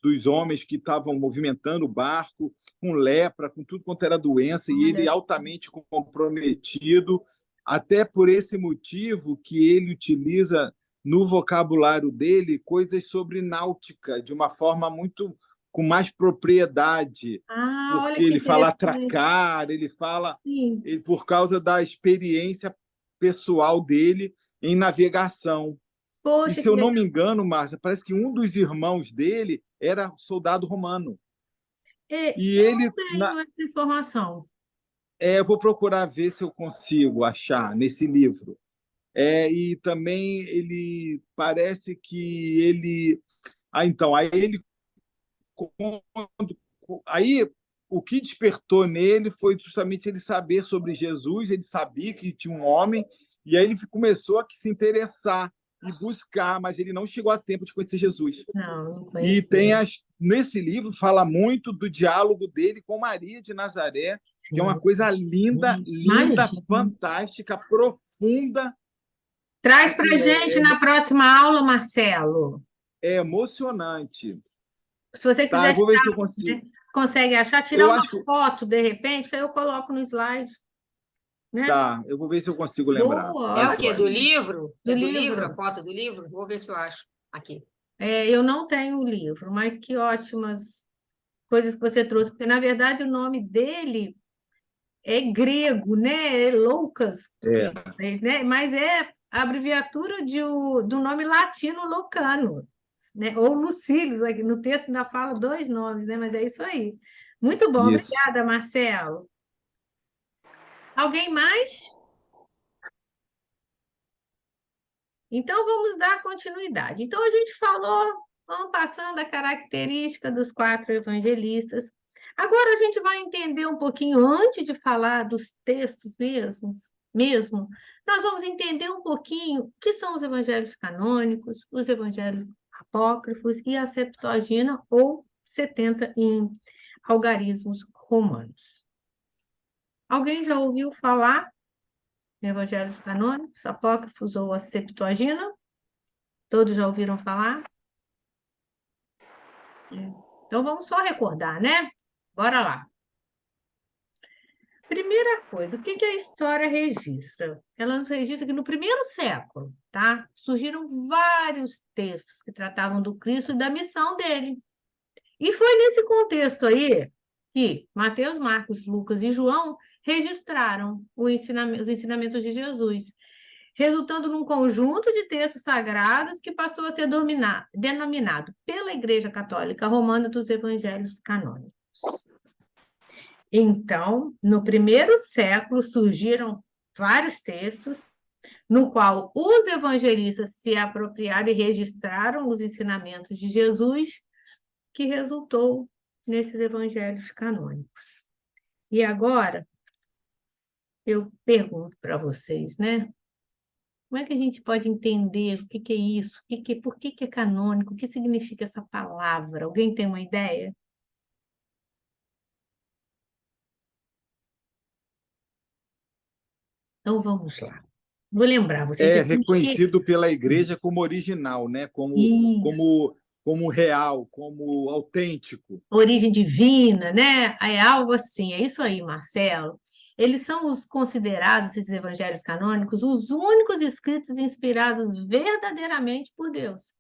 dos homens que estavam movimentando o barco, com lepra, com tudo quanto era doença, e ele Olha só. altamente comprometido, até por esse motivo que ele utiliza no vocabulário dele coisas sobre náutica, de uma forma muito com mais propriedade, Ah, olha porque que ele fala interessante. atracar, ele fala Sim. por causa da experiência pessoal dele em navegação. E Poxa, se que eu não me legal. engano, Márcia, parece que um dos irmãos dele era soldado romano. E Eu não ele, tenho essa informação. eu vou procurar ver se eu consigo achar nesse livro. E também ele parece que ele. Então, quando- aí o que despertou nele foi justamente ele saber sobre Jesus, ele sabia que tinha um homem, e aí ele começou a se interessar e buscar, mas ele não chegou a tempo de conhecer Jesus. Não E conhecia. nesse livro fala muito do diálogo dele com Maria de Nazaré, que é uma Sim. coisa linda, linda, Imagina. fantástica, profunda. Traz Assim, para gente na próxima aula, Marcelo. é emocionante. Se você Tá, eu quiser vou ver se eu tirar, consigo. consegue achar, tirar Eu uma acho que foto, de repente, que aí eu coloco no slide, né? tá, eu vou ver se eu consigo lembrar. Boa, É Tá, o quê? joia. Do livro? Do É do livro? A livro. foto do livro? Vou ver se eu acho. Aqui. Eu não tenho o livro, mas que ótimas coisas que você trouxe, porque, na verdade, o nome dele é grego, né? É Loucas, É, né? Mas é a abreviatura do nome latino Loucano, né? Ou Lucílios, aqui no texto ainda fala dois nomes, né? Mas é isso aí. Muito bom, isso. obrigada, Marcelo. Alguém mais? Então, vamos dar continuidade. Então, a gente falou, vamos passando a característica dos quatro evangelistas. Agora, a gente vai entender um pouquinho, antes de falar dos textos mesmo, nós vamos entender um pouquinho o que são os evangelhos canônicos, os evangelhos apócrifos e a Septuaginta, ou 70 em algarismos romanos. Alguém já ouviu falar em evangelhos canônicos, apócrifos ou a Septuaginta? Todos já ouviram falar? Então, vamos só recordar, né? Bora lá. Primeira coisa, o que que a história registra? Ela nos registra que no primeiro século, tá? Surgiram vários textos que tratavam do Cristo e da missão dele. E foi nesse contexto aí que Mateus, Marcos, Lucas e João registraram os ensinamentos de Jesus, resultando num conjunto de textos sagrados que passou a ser denominado pela Igreja Católica Romana dos Evangelhos Canônicos. Então, no primeiro século surgiram vários textos no qual os evangelistas se apropriaram e registraram os ensinamentos de Jesus, que resultou nesses evangelhos canônicos. E agora, eu pergunto para vocês, né? Como é que a gente pode entender o que é isso? Por que é canônico? O que significa essa palavra? Alguém tem uma ideia? Então vamos lá. Vou lembrar, vocês É já têm reconhecido pela igreja esquecido. como original, né? Isso, Como real, como autêntico. origem divina, né? É algo assim, é isso aí, Marcelo. Eles são os considerados, esses evangelhos canônicos, os únicos escritos inspirados verdadeiramente por Deus.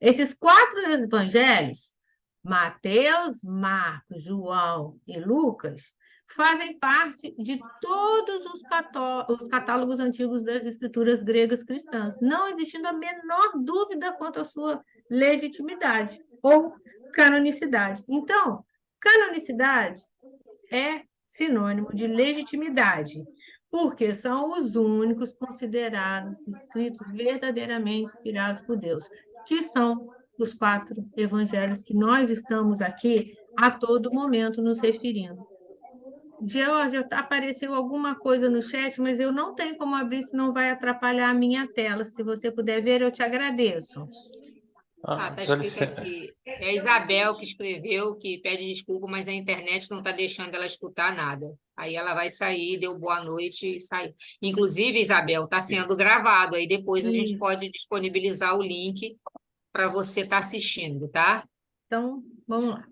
Esses quatro evangelhos, Mateus, Marcos, João e Lucas, fazem parte de todos os catálogos antigos das escrituras gregas cristãs, não existindo a menor dúvida quanto à sua legitimidade ou canonicidade. Então, canonicidade é sinônimo de legitimidade, porque são os únicos considerados escritos verdadeiramente inspirados por Deus, que são os quatro evangelhos que nós estamos aqui a todo momento nos referindo. Georgia, apareceu alguma coisa no chat, mas eu não tenho como abrir, senão vai atrapalhar a minha tela. Se você puder ver, eu te agradeço. Está Dá escrito licença. aqui. É a Isabel que escreveu, que pede desculpa, mas a internet não está deixando ela escutar nada. Aí ela vai sair, deu boa noite e saiu. Inclusive, Isabel, está sendo gravado. Aí depois a gente Isso. pode disponibilizar o link para você estar assistindo, tá? Então, vamos lá.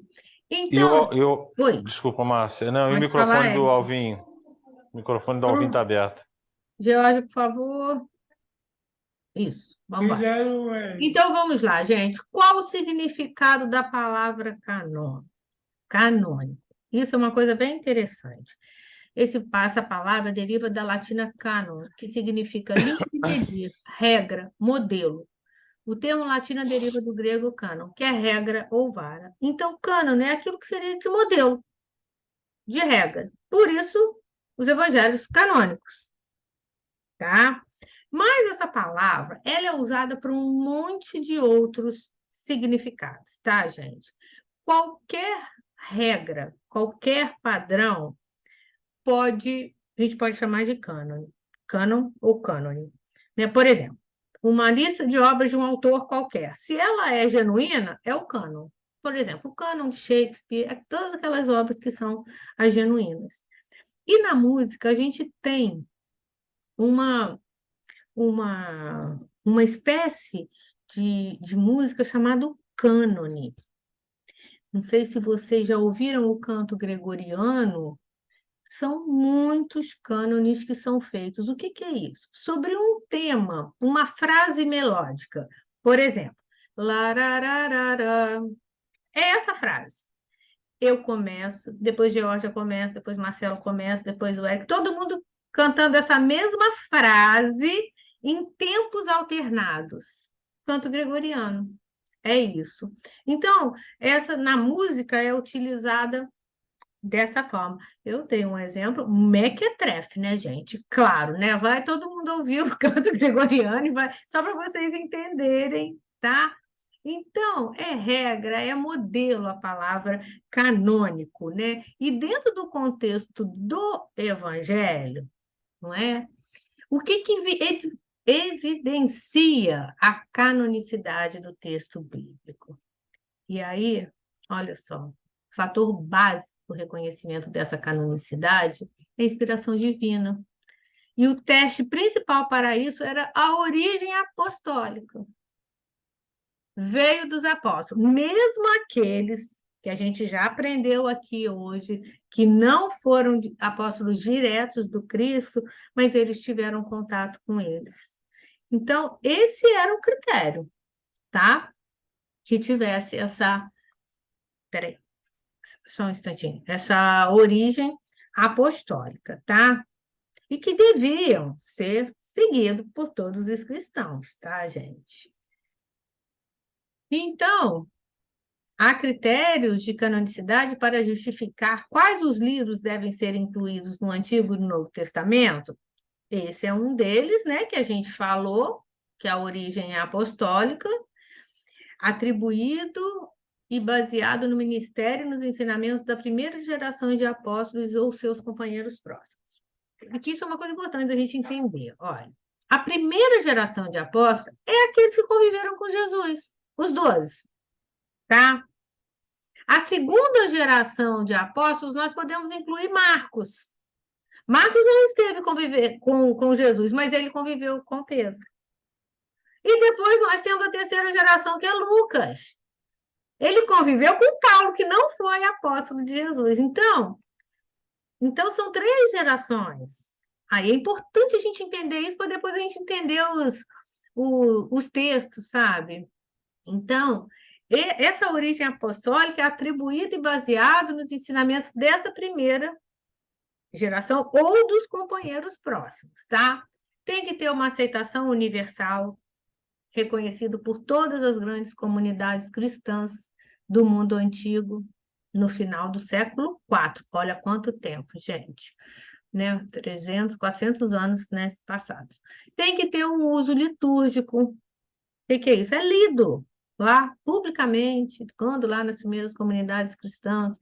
Então, oi, Desculpa, Márcia. Não, e o pode falar, microfone do Érica. Alvin? O microfone do Alvin está aberto. Georgia, por favor. Isso, vamos lá. Obrigado, Érica. Então, vamos lá, gente. Qual o significado da palavra canônico? Isso é uma coisa bem interessante. Essa palavra deriva da latina canon, que significa linha de medir, regra, modelo. O termo latino deriva do grego canon, que é regra ou vara. Então, canon é aquilo que seria de modelo, de regra. Por isso, os evangelhos canônicos, tá? Mas essa palavra, ela é usada para um monte de outros significados, tá, gente? Qualquer regra, qualquer padrão a gente pode chamar de cânon ou cânone, né? Por exemplo, uma lista de obras de um autor qualquer. Se ela é genuína, é o cânon. Por exemplo, o cânon de Shakespeare, é todas aquelas obras que são as genuínas. E na música, a gente tem uma espécie de música chamada cânone. Não sei se vocês já ouviram o canto gregoriano, são muitos cânones que são feitos. O que é isso? Sobre um tema, uma frase melódica. Por exemplo, larararara. É essa frase. Eu começo, depois Georgia começa, depois Marcelo começa, depois o Eric, todo mundo cantando essa mesma frase em tempos alternados. Canto gregoriano. É isso. Então, essa na música é utilizada dessa forma. Eu tenho um exemplo, mequetrefe, né, gente? Claro, né? Vai todo mundo ouvir o canto gregoriano e vai, só para vocês entenderem, tá? Então, é regra, é modelo a palavra canônico, né? E dentro do contexto do evangelho, não é? O que evidencia a canonicidade do texto bíblico? E aí, olha só, fator básico do reconhecimento dessa canonicidade é a inspiração divina. E o teste principal para isso era a origem apostólica. Veio dos apóstolos, mesmo aqueles que a gente já aprendeu aqui hoje, que não foram apóstolos diretos do Cristo, mas eles tiveram contato com eles. Então, esse era o critério, tá? Que tivesse essa... Peraí, só um instantinho. Essa origem apostólica, tá? E que deviam ser seguidos por todos os cristãos, tá, gente? Então, há critérios de canonicidade para justificar quais os livros devem ser incluídos no Antigo e no Novo Testamento? Esse é um deles, né, que a gente falou, que a origem é apostólica, atribuído e baseado no ministério e nos ensinamentos da primeira geração de apóstolos ou seus companheiros próximos. Aqui isso é uma coisa importante da gente entender. Olha, a primeira geração de apóstolos é aqueles que conviveram com Jesus, os 12, tá? A segunda geração de apóstolos, nós podemos incluir Marcos. Marcos não esteve conviver com Jesus, mas ele conviveu com Pedro. E depois nós temos a terceira geração, que é Lucas. Ele conviveu com Paulo, que não foi apóstolo de Jesus. Então são 3 gerações. Aí é importante a gente entender isso, para depois a gente entender os textos, sabe? Então, essa origem apostólica é atribuída e baseada nos ensinamentos dessa primeira geração ou dos companheiros próximos, tá? Tem que ter uma aceitação universal, reconhecido por todas as grandes comunidades cristãs do mundo antigo, no final do século IV. Olha quanto tempo, gente. Né? 300, 400 anos, né, passados. Tem que ter um uso litúrgico. O que é isso? É lido lá, publicamente, quando lá nas primeiras comunidades cristãs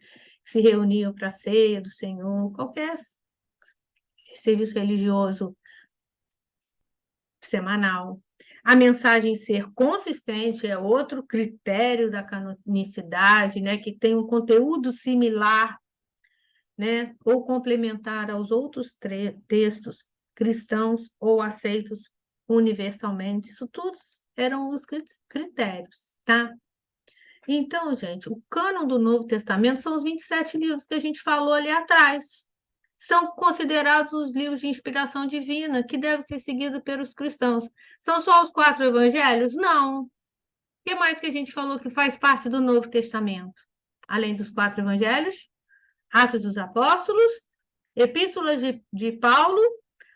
se reuniam para a ceia do Senhor, qualquer serviço religioso semanal. A mensagem ser consistente é outro critério da canonicidade, né, que tem um conteúdo similar, né, ou complementar aos outros textos cristãos ou aceitos universalmente. Isso tudo eram os critérios, tá? Então, gente, o cânon do Novo Testamento são os 27 livros que a gente falou ali atrás. São considerados os livros de inspiração divina, que devem ser seguidos pelos cristãos. São só os 4 evangelhos? Não. O que mais que a gente falou que faz parte do Novo Testamento? Além dos 4 evangelhos, Atos dos Apóstolos, Epístolas de Paulo,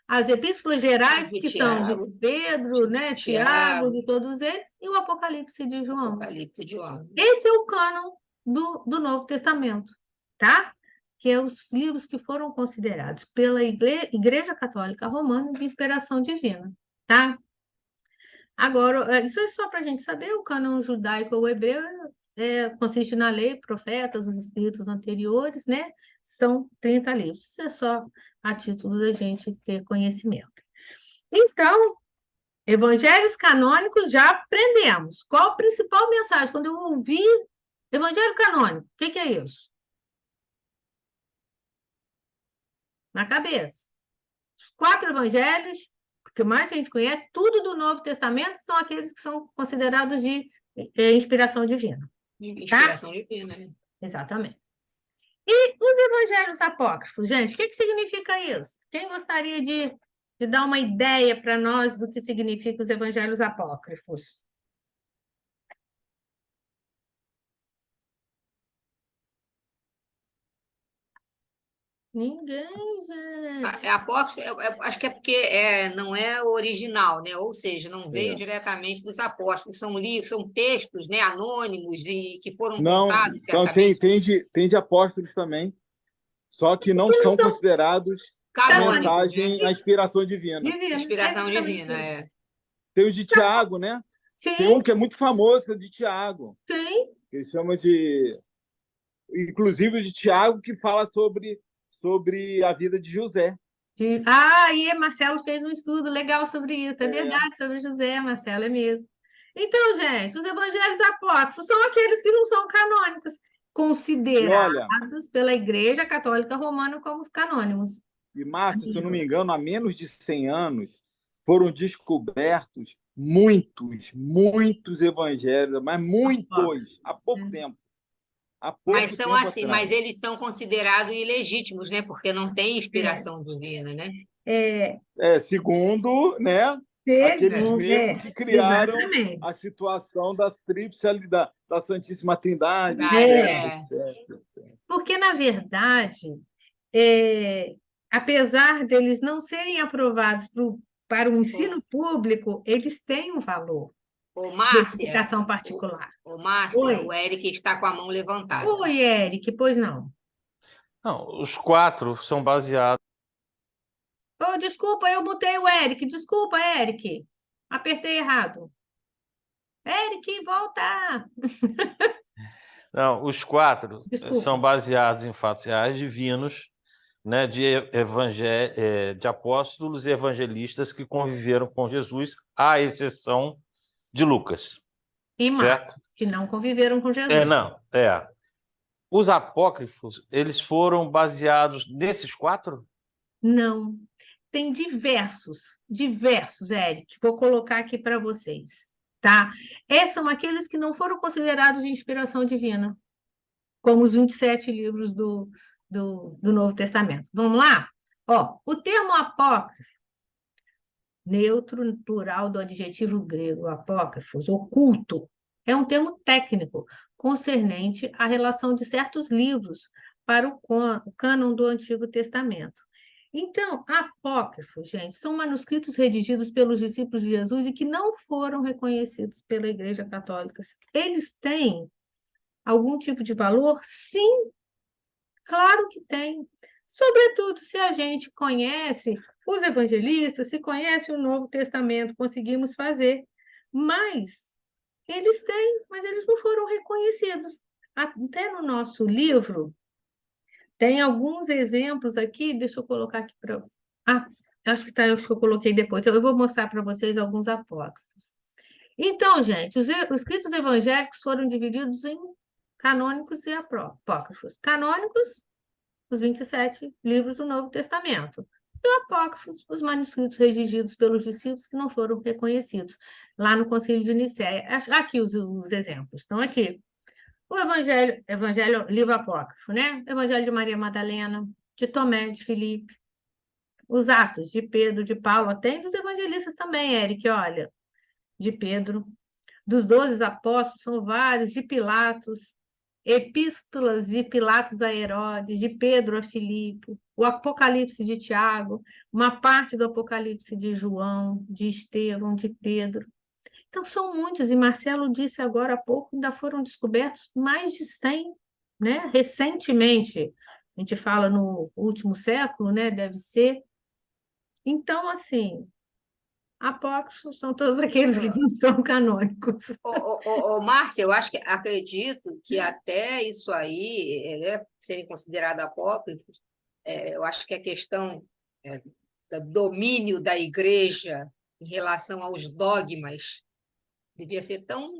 as epístolas gerais, que são de Pedro, né, Tiago, de todos eles, e o Apocalipse de João. Apocalipse de João. Esse é o cânon do Novo Testamento, tá? Que é os livros que foram considerados pela Igreja Católica Romana de inspiração divina, tá? Agora, isso é só para a gente saber, o cânon judaico ou hebreu consiste na lei, profetas, os escritos anteriores, né? São 30 livros. Isso é só a título da gente ter conhecimento. Então, Evangelhos canônicos já aprendemos. Qual a principal mensagem? Quando eu ouvi evangelho canônico, o que é isso? Na cabeça. Os 4 evangelhos, porque mais a gente conhece, tudo do Novo Testamento são aqueles que são considerados de inspiração divina. Inspiração divina, né? Exatamente. E os evangelhos apócrifos, gente, o que significa isso? Quem gostaria de dar uma ideia para nós do que significa os evangelhos apócrifos? Ninguém, gente. É apócrifo, acho que é porque não é original, né? Ou seja, não veio diretamente dos apóstolos. São livros, são textos, né, anônimos que foram Não, contados, então certamente. tem de apóstolos também, só que não Eles são são considerados a Canônicos, né? mensagem, a inspiração divina. Divino, Inspiração exatamente divina, isso. é. Tem o de Tiago, né? Tem Sim, um que é muito famoso, que é o de Tiago. sim. Eles chamam de... Inclusive o de Tiago, que fala sobre a vida de José. E Marcelo fez um estudo legal sobre isso. É verdade, sobre José, Marcelo, é mesmo. Então, gente, os evangelhos apócrifos são aqueles que não são canônicos, E considerados olha, pela Igreja Católica Romana como canônimos. e Márcia, se eu não me engano, há menos de 100 anos foram descobertos muitos evangelhos, mas muitos, há pouco tempo. Há pouco Mas são tempo assim, atrás. mas eles são considerados ilegítimos, né? Porque não tem inspiração divina, né? Segundo, né, aqueles mesmos que criaram exatamente. a situação da tríplice da Santíssima Trindade, É. etc. Porque, na verdade, apesar deles não serem aprovados para o ensino público, eles têm um valor Ô, de Márcia, educação particular. Márcia, Oi. o Eric está com a mão levantada. Oi, Eric, pois não. Não, os 4 são baseados. Oh, desculpa, eu botei o Eric. Desculpa, Eric. Apertei errado. Eric, volta! Não, os 4 Desculpa. são baseados em fatos reais divinos, né, de apóstolos e evangelistas que conviveram com Jesus, à exceção de Lucas. E certo? Marcos, que não conviveram com Jesus. Não. Os apócrifos, eles foram baseados nesses 4? Não. Tem diversos, Eric. Vou colocar aqui para vocês, tá? Esses são aqueles que não foram considerados de inspiração divina, como os 27 livros do Novo Testamento. Vamos lá? Ó, o termo apócrifo, neutro no plural do adjetivo grego apócrifos, oculto, é um termo técnico concernente à relação de certos livros para o cânon do Antigo Testamento. Então, apócrifos, gente, são manuscritos redigidos pelos discípulos de Jesus e que não foram reconhecidos pela Igreja Católica. Eles têm algum tipo de valor? Sim, claro que tem. Sobretudo se a gente conhece os evangelistas, se conhece o Novo Testamento, conseguimos fazer. Mas eles não foram reconhecidos. Até no nosso livro, tem alguns exemplos aqui, deixa eu colocar aqui para... acho que acho que eu coloquei depois. Eu vou mostrar para vocês alguns apócrifos. Então, gente, os escritos evangélicos foram divididos em canônicos e apócrifos. Canônicos, os 27 livros do Novo Testamento. E apócrifos, os manuscritos redigidos pelos discípulos que não foram reconhecidos, lá no Concílio de Nicéia. Aqui os exemplos estão aqui. O Evangelho, livro apócrifo, né? Evangelho de Maria Madalena, de Tomé, de Filipe. Os Atos de Pedro, de Paulo, tem dos evangelistas também, Eric, olha. De Pedro. Dos 12 apóstolos, são vários, de Pilatos. Epístolas de Pilatos a Herodes, de Pedro a Filipe. O Apocalipse de Tiago, uma parte do Apocalipse de João, de Estevão, de Pedro. Então, são muitos, e Marcelo disse agora há pouco, ainda foram descobertos mais de 100, né? Recentemente, a gente fala no último século, né? Deve ser. Então, assim, apócrifos são todos aqueles que não são canônicos. Márcia, eu acredito que até isso aí, serem considerados apócrifos, eu acho que a questão do domínio da igreja em relação aos dogmas devia ser tão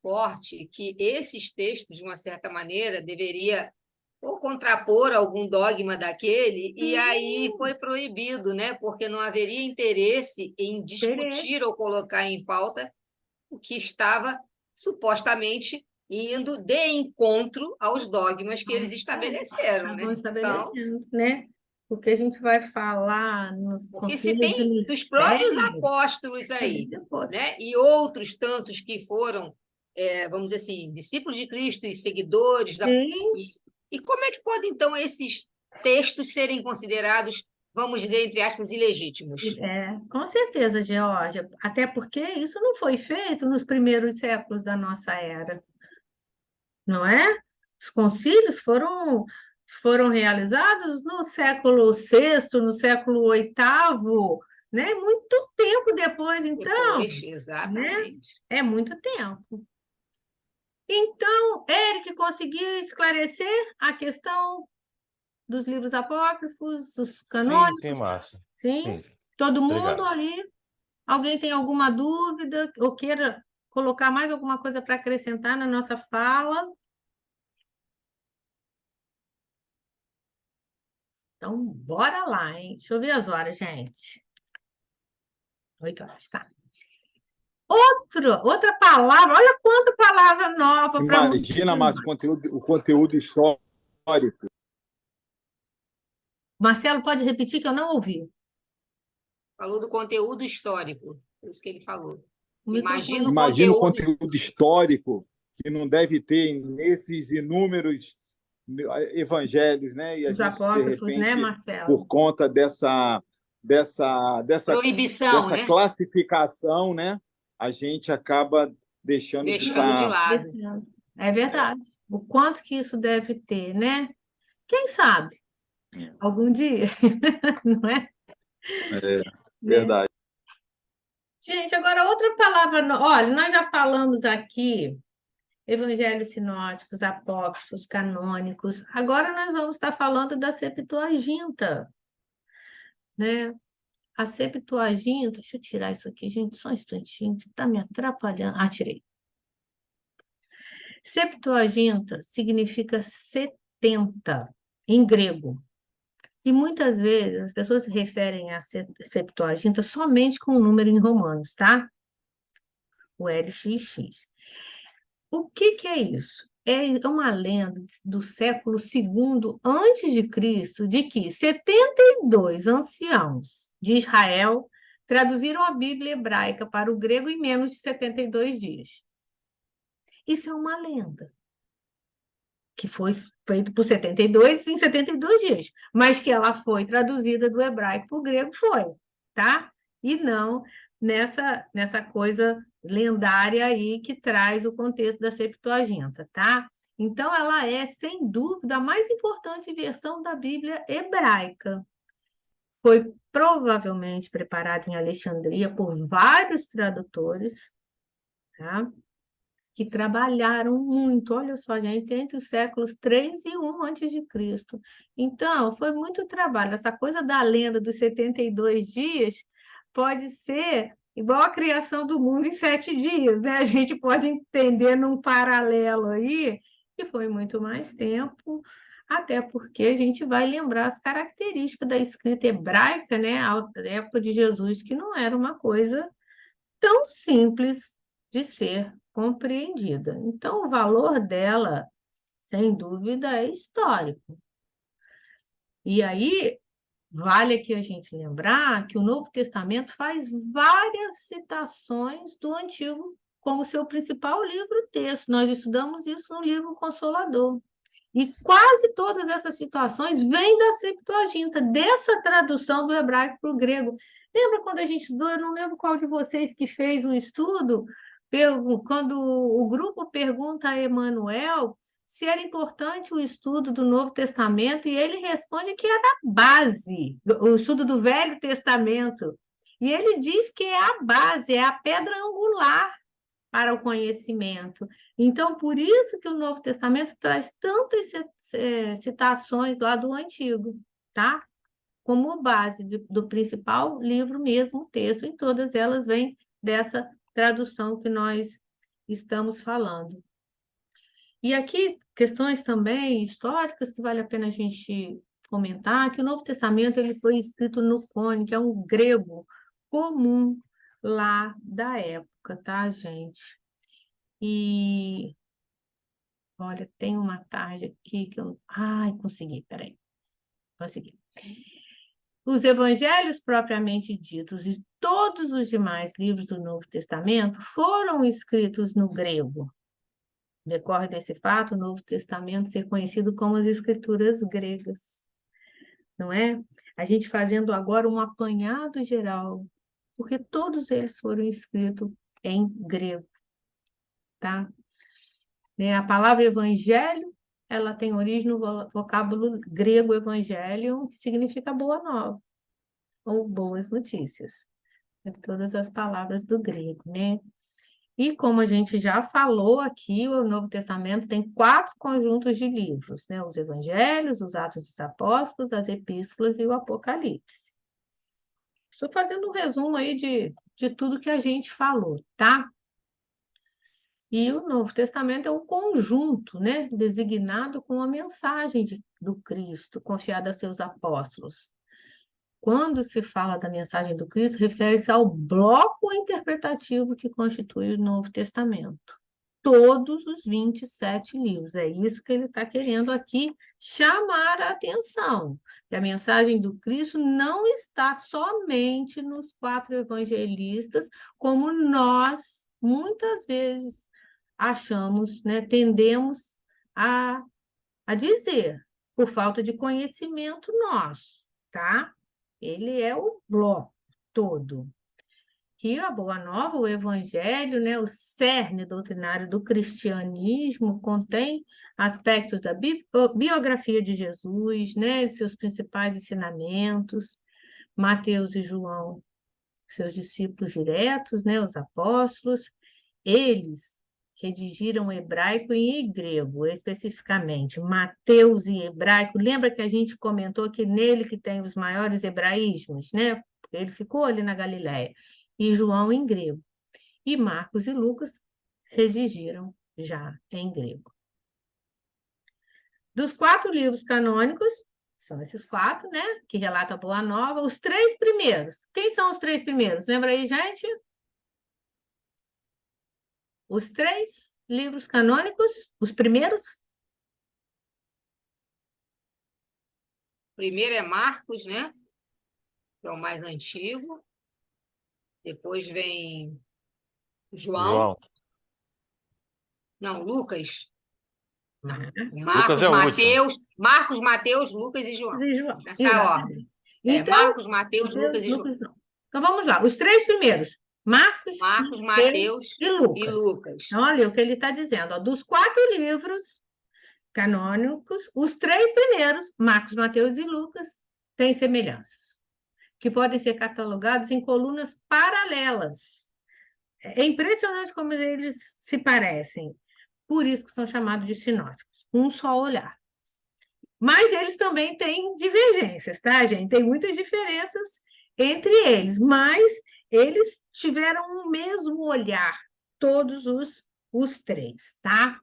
forte que esses textos, de uma certa maneira, deveria ou contrapor algum dogma daquele, e aí foi proibido, né? Porque não haveria interesse em discutir ou colocar em pauta o que estava supostamente indo de encontro aos dogmas que eles estabeleceram, né? Estavam estabelecendo, né? Porque a gente vai falar nos Porque se concílios de tem dos próprios Nicéia, apóstolos aí, né? E outros tantos que foram, vamos dizer assim, discípulos de Cristo e seguidores e como é que podem, então, esses textos serem considerados, vamos dizer, entre aspas, ilegítimos? Com certeza, Geórgia, até porque isso não foi feito nos primeiros séculos da nossa era, não é? Os concílios foram realizados no século VI, no século VIII, né? Muito tempo depois, então, Depois, exatamente. né? É muito tempo. Então, Eric conseguiu esclarecer a questão dos livros apócrifos, os canônicos? Sim, Márcia. Sim? Sim. Todo mundo Obrigado. ali? Alguém tem alguma dúvida ou queira colocar mais alguma coisa para acrescentar na nossa fala? Então, bora lá, hein? Deixa eu ver as horas, gente. 8 horas, tá. Outra palavra, olha quanta palavra nova para Imagina, Márcio, o conteúdo histórico. Marcelo, pode repetir que eu não ouvi. Falou do conteúdo histórico, é isso que ele falou. Imagina o conteúdo histórico que não deve ter nesses inúmeros evangelhos, né? E a Os gente, apócrifos, de repente, né, Marcelo? por conta dessa proibição, né? classificação, né? A gente acaba deixando de lado. É verdade. O quanto que isso deve ter, né? Quem sabe? Algum dia, não é? Verdade. Gente, agora outra palavra. Olha, nós já falamos aqui evangelhos sinóticos, apócrifos, canônicos. Agora nós vamos estar falando da Septuaginta, né? A Septuaginta, deixa eu tirar isso aqui, gente, só um instantinho, que está me atrapalhando. Ah, tirei. Septuaginta significa 70 em grego. E muitas vezes as pessoas se referem à Septuaginta somente com o número em romanos, tá? O LXX. O que é isso? É uma lenda do século II antes de Cristo, de que 72 anciãos de Israel traduziram a Bíblia hebraica para o grego em menos de 72 dias. Isso é uma lenda, que foi feito por 72 em 72 dias, mas que ela foi traduzida do hebraico para o grego, tá? E não nessa coisa lendária aí que traz o contexto da Septuaginta, tá? Então, ela é, sem dúvida, a mais importante versão da Bíblia hebraica. Foi provavelmente preparada em Alexandria por vários tradutores, tá? Que trabalharam muito, olha só, gente, entre os séculos 3 e 1 antes de Cristo. Então, foi muito trabalho. Essa coisa da lenda dos 72 dias pode ser igual a criação do mundo em 7 dias, né? A gente pode entender num paralelo aí que foi muito mais tempo, até porque a gente vai lembrar as características da escrita hebraica, né? A época de Jesus, que não era uma coisa tão simples de ser compreendida. Então, o valor dela, sem dúvida, é histórico. E aí, vale aqui a gente lembrar que o Novo Testamento faz várias citações do Antigo como seu principal livro-texto. Nós estudamos isso no livro Consolador. E quase todas essas situações vêm da Septuaginta, dessa tradução do hebraico para o grego. Lembra quando a gente estudou? Eu não lembro qual de vocês que fez um estudo, quando o grupo pergunta a Emanuel se era importante o estudo do Novo Testamento, e ele responde que era a base, o estudo do Velho Testamento. E ele diz que é a base, é a pedra angular para o conhecimento. Então, por isso que o Novo Testamento traz tantas citações lá do Antigo, tá? como base do principal livro mesmo, o texto, e todas elas vêm dessa tradução que nós estamos falando. E aqui, questões também históricas que vale a pena a gente comentar, que o Novo Testamento ele foi escrito no Cônico, que é um grego comum lá da época, tá, gente? E, olha, tem uma tarde aqui que eu... Ai, consegui, peraí. Consegui. Os evangelhos propriamente ditos e todos os demais livros do Novo Testamento foram escritos no grego. Decorre desse fato o Novo Testamento ser conhecido como as Escrituras gregas, não é? A gente fazendo agora um apanhado geral, porque todos eles foram escritos em grego, tá? A palavra evangelho, ela tem origem no vocábulo grego evangelion, que significa boa nova, ou boas notícias. Todas as palavras do grego, né? E como a gente já falou aqui, o Novo Testamento tem 4 conjuntos de livros, né? Os Evangelhos, os Atos dos Apóstolos, as Epístolas e o Apocalipse. Estou fazendo um resumo aí de tudo que a gente falou, tá? E o Novo Testamento é um conjunto, né? Designado com a mensagem do Cristo, confiada a seus apóstolos. Quando se fala da mensagem do Cristo, refere-se ao bloco interpretativo que constitui o Novo Testamento. Todos os 27 livros. É isso que ele está querendo aqui chamar a atenção. Que a mensagem do Cristo não está somente nos 4 evangelistas, como nós, muitas vezes, achamos, né, tendemos a dizer, por falta de conhecimento nosso, tá? Ele é o bloco todo. Que a Boa Nova, o Evangelho, né, o cerne doutrinário do cristianismo, contém aspectos da biografia de Jesus, né, seus principais ensinamentos, Mateus e João, seus discípulos diretos, né, os apóstolos, eles redigiram hebraico e grego, especificamente, Mateus e hebraico. Lembra que a gente comentou que nele que tem os maiores hebraísmos, né? Ele ficou ali na Galiléia. E João em grego. E Marcos e Lucas redigiram já em grego. Dos 4 livros canônicos, são esses 4, né? Que relatam a Boa Nova. Os 3 primeiros. Quem são os 3 primeiros? Lembra aí, gente? Os 3 livros canônicos, os primeiros? Primeiro é Marcos, né? Que é o mais antigo. Depois vem João. Não, Lucas. Lucas é o último. Marcos, Mateus, Lucas e João. Nessa exatamente. ordem. Então, Marcos, Mateus, Lucas e João. Então, vamos lá. Os 3 primeiros. Marcos, Mateus e Lucas. Então, olha o que ele está dizendo. Ó, dos 4 livros canônicos, os 3 primeiros, Marcos, Mateus e Lucas, têm semelhanças, que podem ser catalogados em colunas paralelas. É impressionante como eles se parecem. Por isso que são chamados de sinóticos. Um só olhar. Mas eles também têm divergências, tá, gente? Tem muitas diferenças entre eles, mas eles tiveram o mesmo olhar, todos os 3, tá?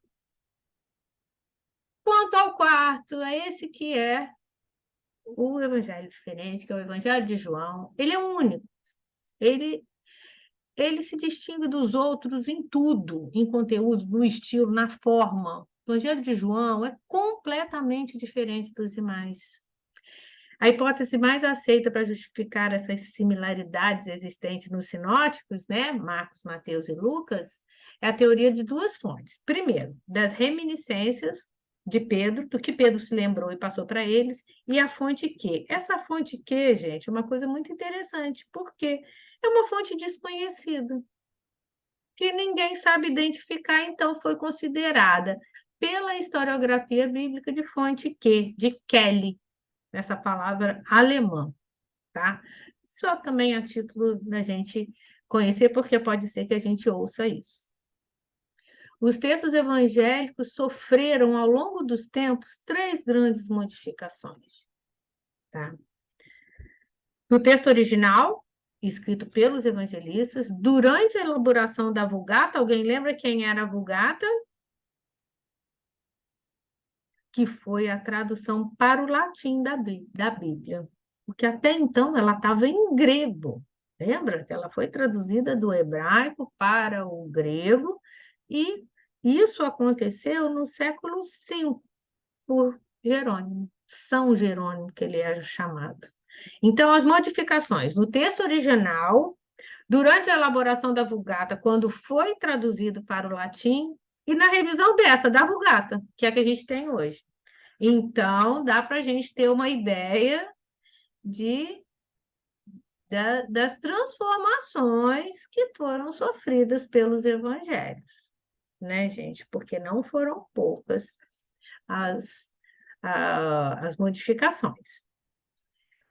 Quanto ao quarto, é esse que é o evangelho diferente, que é o evangelho de João. Ele é único. Ele se distingue dos outros em tudo, em conteúdo, no estilo, na forma. O evangelho de João é completamente diferente dos demais. A hipótese mais aceita para justificar essas similaridades existentes nos sinóticos, né, Marcos, Mateus e Lucas, é a teoria de 2 fontes. Primeiro, das reminiscências de Pedro, do que Pedro se lembrou e passou para eles, e a fonte Q. Essa fonte Q, gente, é uma coisa muito interessante, porque é uma fonte desconhecida, que ninguém sabe identificar, então foi considerada pela historiografia bíblica de fonte Q, de Kelly, essa palavra alemã, tá? Só também a título da gente conhecer, porque pode ser que a gente ouça isso. Os textos evangélicos sofreram, ao longo dos tempos, 3 grandes modificações, tá? No texto original, escrito pelos evangelistas, durante a elaboração da Vulgata, alguém lembra quem era a Vulgata? Que foi a tradução para o latim da Bíblia. Porque até então ela estava em grego. Lembra que ela foi traduzida do hebraico para o grego, e isso aconteceu no século V, por Jerônimo, São Jerônimo, que ele era chamado. Então, as modificações no texto original, durante a elaboração da Vulgata, quando foi traduzido para o latim, e na revisão dessa, da Vulgata, que é a que a gente tem hoje. Então, dá para a gente ter uma ideia das transformações que foram sofridas pelos evangelhos, né, gente? Porque não foram poucas as modificações.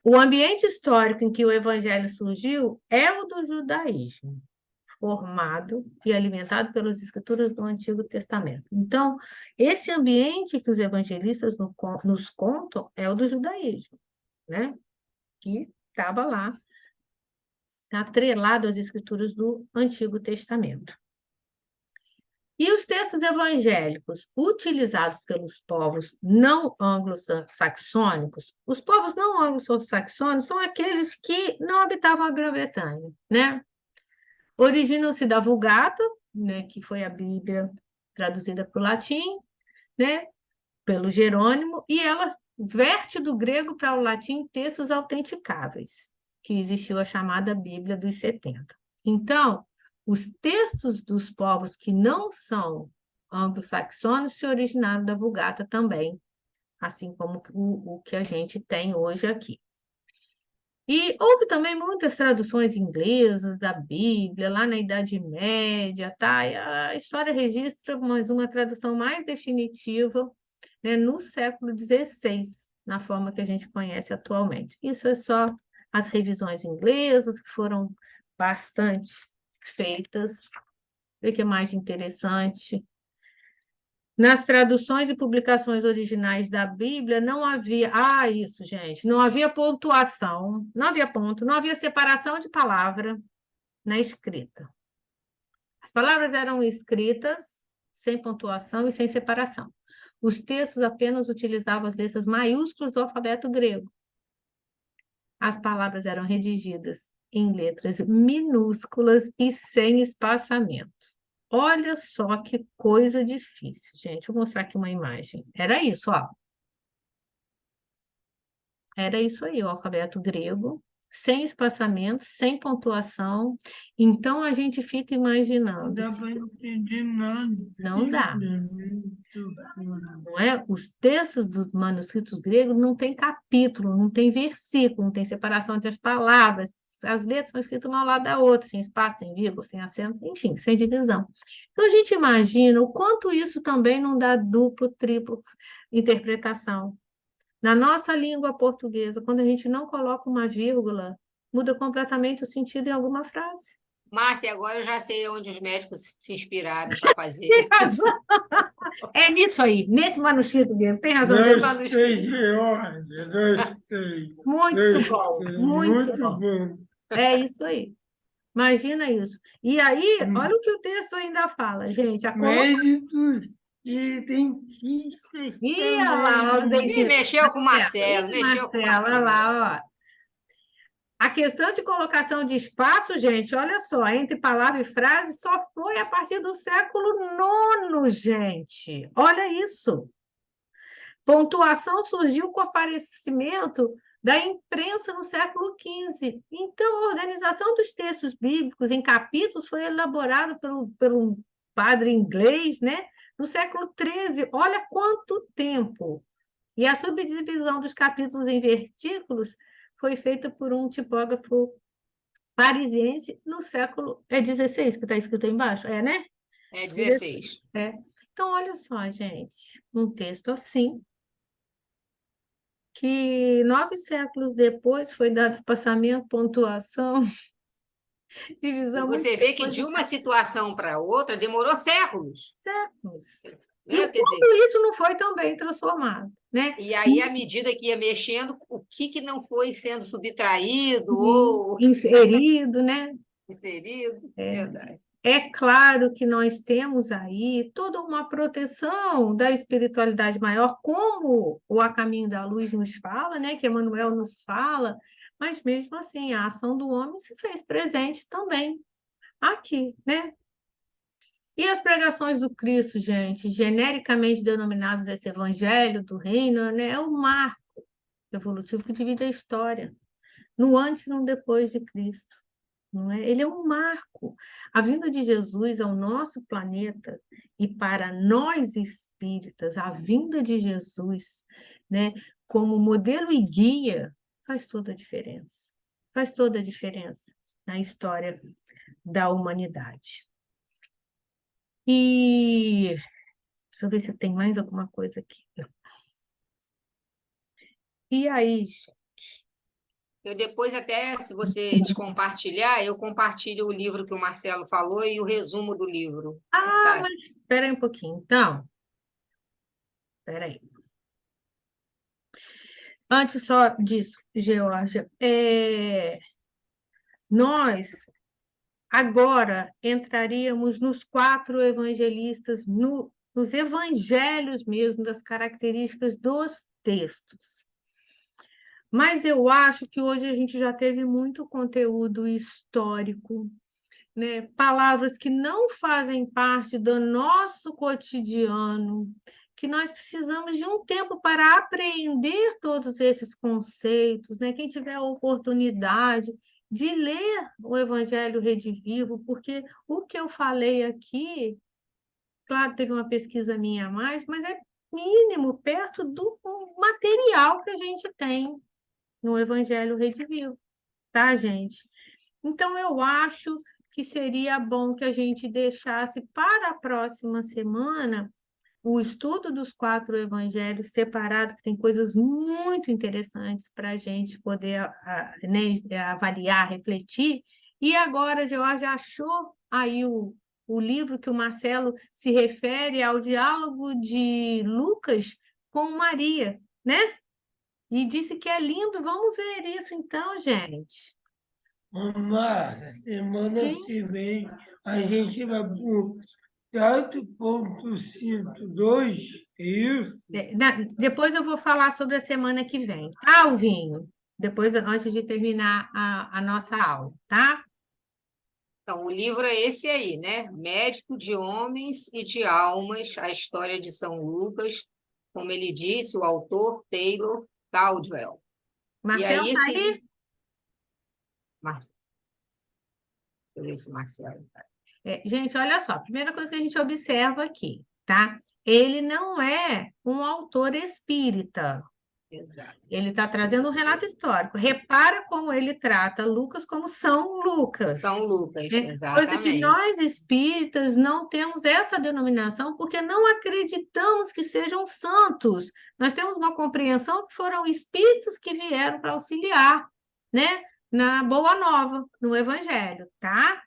O ambiente histórico em que o evangelho surgiu é o do judaísmo, formado e alimentado pelas escrituras do Antigo Testamento. Então, esse ambiente que os evangelistas nos contam é o do judaísmo, né? Que estava lá, atrelado às escrituras do Antigo Testamento. E os textos evangélicos utilizados pelos povos não anglo-saxônicos, os povos não anglo-saxônicos são aqueles que não habitavam a Grã-Bretanha, né? Originam-se da Vulgata, né, que foi a Bíblia traduzida para o latim, né, pelo Jerônimo, e ela verte do grego para o latim textos autenticáveis, que existiu a chamada Bíblia dos 70. Então, os textos dos povos que não são anglo-saxônicos se originaram da Vulgata também, assim como o que a gente tem hoje aqui. E houve também muitas traduções inglesas da Bíblia, lá na Idade Média, tá? E a história registra uma tradução mais definitiva, né, no século XVI, na forma que a gente conhece atualmente. Isso é só as revisões inglesas, que foram bastante feitas. O que é mais interessante? Nas traduções e publicações originais da Bíblia, não havia... Ah, isso, gente! Não havia pontuação, não havia ponto, não havia separação de palavra na escrita. As palavras eram escritas sem pontuação e sem separação. Os textos apenas utilizavam as letras maiúsculas do alfabeto grego. As palavras eram redigidas em letras minúsculas e sem espaçamento. Olha só que coisa difícil, gente. Vou mostrar aqui uma imagem. Era isso, ó. Era isso aí, o alfabeto grego, sem espaçamento, sem pontuação. Então, a gente fica imaginando. Não dá para entender nada. Não dá. Não é? Os textos dos manuscritos gregos não tem capítulo, não tem versículo, não tem separação entre as palavras. As letras são escritas uma ao lado da outra, sem espaço, sem vírgula, sem acento, enfim, sem divisão. Então, a gente imagina o quanto isso também não dá duplo, triplo interpretação. Na nossa língua portuguesa, quando a gente não coloca uma vírgula, muda completamente o sentido em alguma frase. Márcia, agora eu já sei onde os médicos se inspiraram para fazer. Tem razão. É nisso aí, nesse manuscrito mesmo, tem razão. Dois, três de ordem, dois, três. Muito bom, muito Muito bom. bom. É isso aí. Imagina isso. E aí, olha o que o texto ainda fala, gente. Médicos e dentistas Ih, olha lá, os também. dentistas. Ih, mexeu com o Marcelo, Ih, mexeu com o Marcelo, olha Marcelo. lá, ó. A questão de colocação de espaço, gente, olha só, entre palavra e frase, só foi a partir do século IX, gente. Olha isso. Pontuação surgiu com o aparecimento da imprensa no século XV. Então, a organização dos textos bíblicos em capítulos foi elaborada por um padre inglês, né, no século XIII. Olha quanto tempo! E a subdivisão dos capítulos em versículos foi feita por um tipógrafo parisiense no século... É 16 que está escrito aí embaixo? É, né? É 16. É. Então, olha só, gente, um texto assim, que 9 séculos depois foi dado espaçamento, pontuação, divisão... Você vê que de uma situação para outra demorou séculos. Séculos. né? Quer dizer, Como isso não foi tão bem transformado, né? e aí, à medida que ia mexendo, o que não foi sendo subtraído ou Inserido, né? inserido? É. Verdade. É claro que nós temos aí toda uma proteção da espiritualidade maior, como o A Caminho da Luz nos fala, né? Que Emmanuel nos fala, mas mesmo assim, a ação do homem se fez presente também aqui, né? E as pregações do Cristo, gente, genericamente denominados esse evangelho do reino, né? É um marco evolutivo que divide a história, no antes e no depois de Cristo. Não é? Ele é um marco. A vinda de Jesus ao nosso planeta e para nós espíritas, a vinda de Jesus, né, como modelo e guia, faz toda a diferença. Faz toda a diferença na história da humanidade. E deixa eu ver se tem mais alguma coisa aqui. E aí, Eu depois até, se você descompartilhar, eu compartilho o livro que o Marcelo falou e o resumo do livro. Tá? mas espera aí um pouquinho. Então, espera aí. Antes só disso, Georgia, nós agora entraríamos nos 4 evangelistas, nos evangelhos mesmo, das características dos textos. Mas eu acho que hoje a gente já teve muito conteúdo histórico, né? Palavras que não fazem parte do nosso cotidiano, que nós precisamos de um tempo para aprender todos esses conceitos, né? Quem tiver a oportunidade de ler o Evangelho Redivivo, porque o que eu falei aqui, claro, teve uma pesquisa minha a mais, mas é mínimo perto do material que a gente tem no Evangelho Redivivo, tá, gente? Então, eu acho que seria bom que a gente deixasse para a próxima semana o estudo dos 4 evangelhos separado, que tem coisas muito interessantes para a gente poder né, avaliar, refletir. E agora, George, achou aí o livro que o Marcelo se refere ao diálogo de Lucas com Maria, né? E disse que é lindo. Vamos ver isso então, gente. Márcia, semana Sim. que vem a gente vai para o 4.52, é isso? Depois eu vou falar sobre a semana que vem, tá, Alvinho? Depois, antes de terminar a nossa aula, tá? Então, o livro é esse aí, né? Médico de Homens e de Almas, a história de São Lucas, como ele disse, o autor Taylor Caldwell. E Marcelo, aí tá esse aí? Deixa eu ver se o Marcelo tá. Gente, olha só, a primeira coisa que a gente observa aqui, tá? Ele não é um autor espírita. Exato. Ele está trazendo um relato histórico. Repara como ele trata Lucas como São Lucas. São Lucas, Coisa que exatamente. nós espíritas não temos essa denominação porque não acreditamos que sejam santos. Nós temos uma compreensão que foram espíritos que vieram para auxiliar, né? Na Boa Nova, no Evangelho, tá?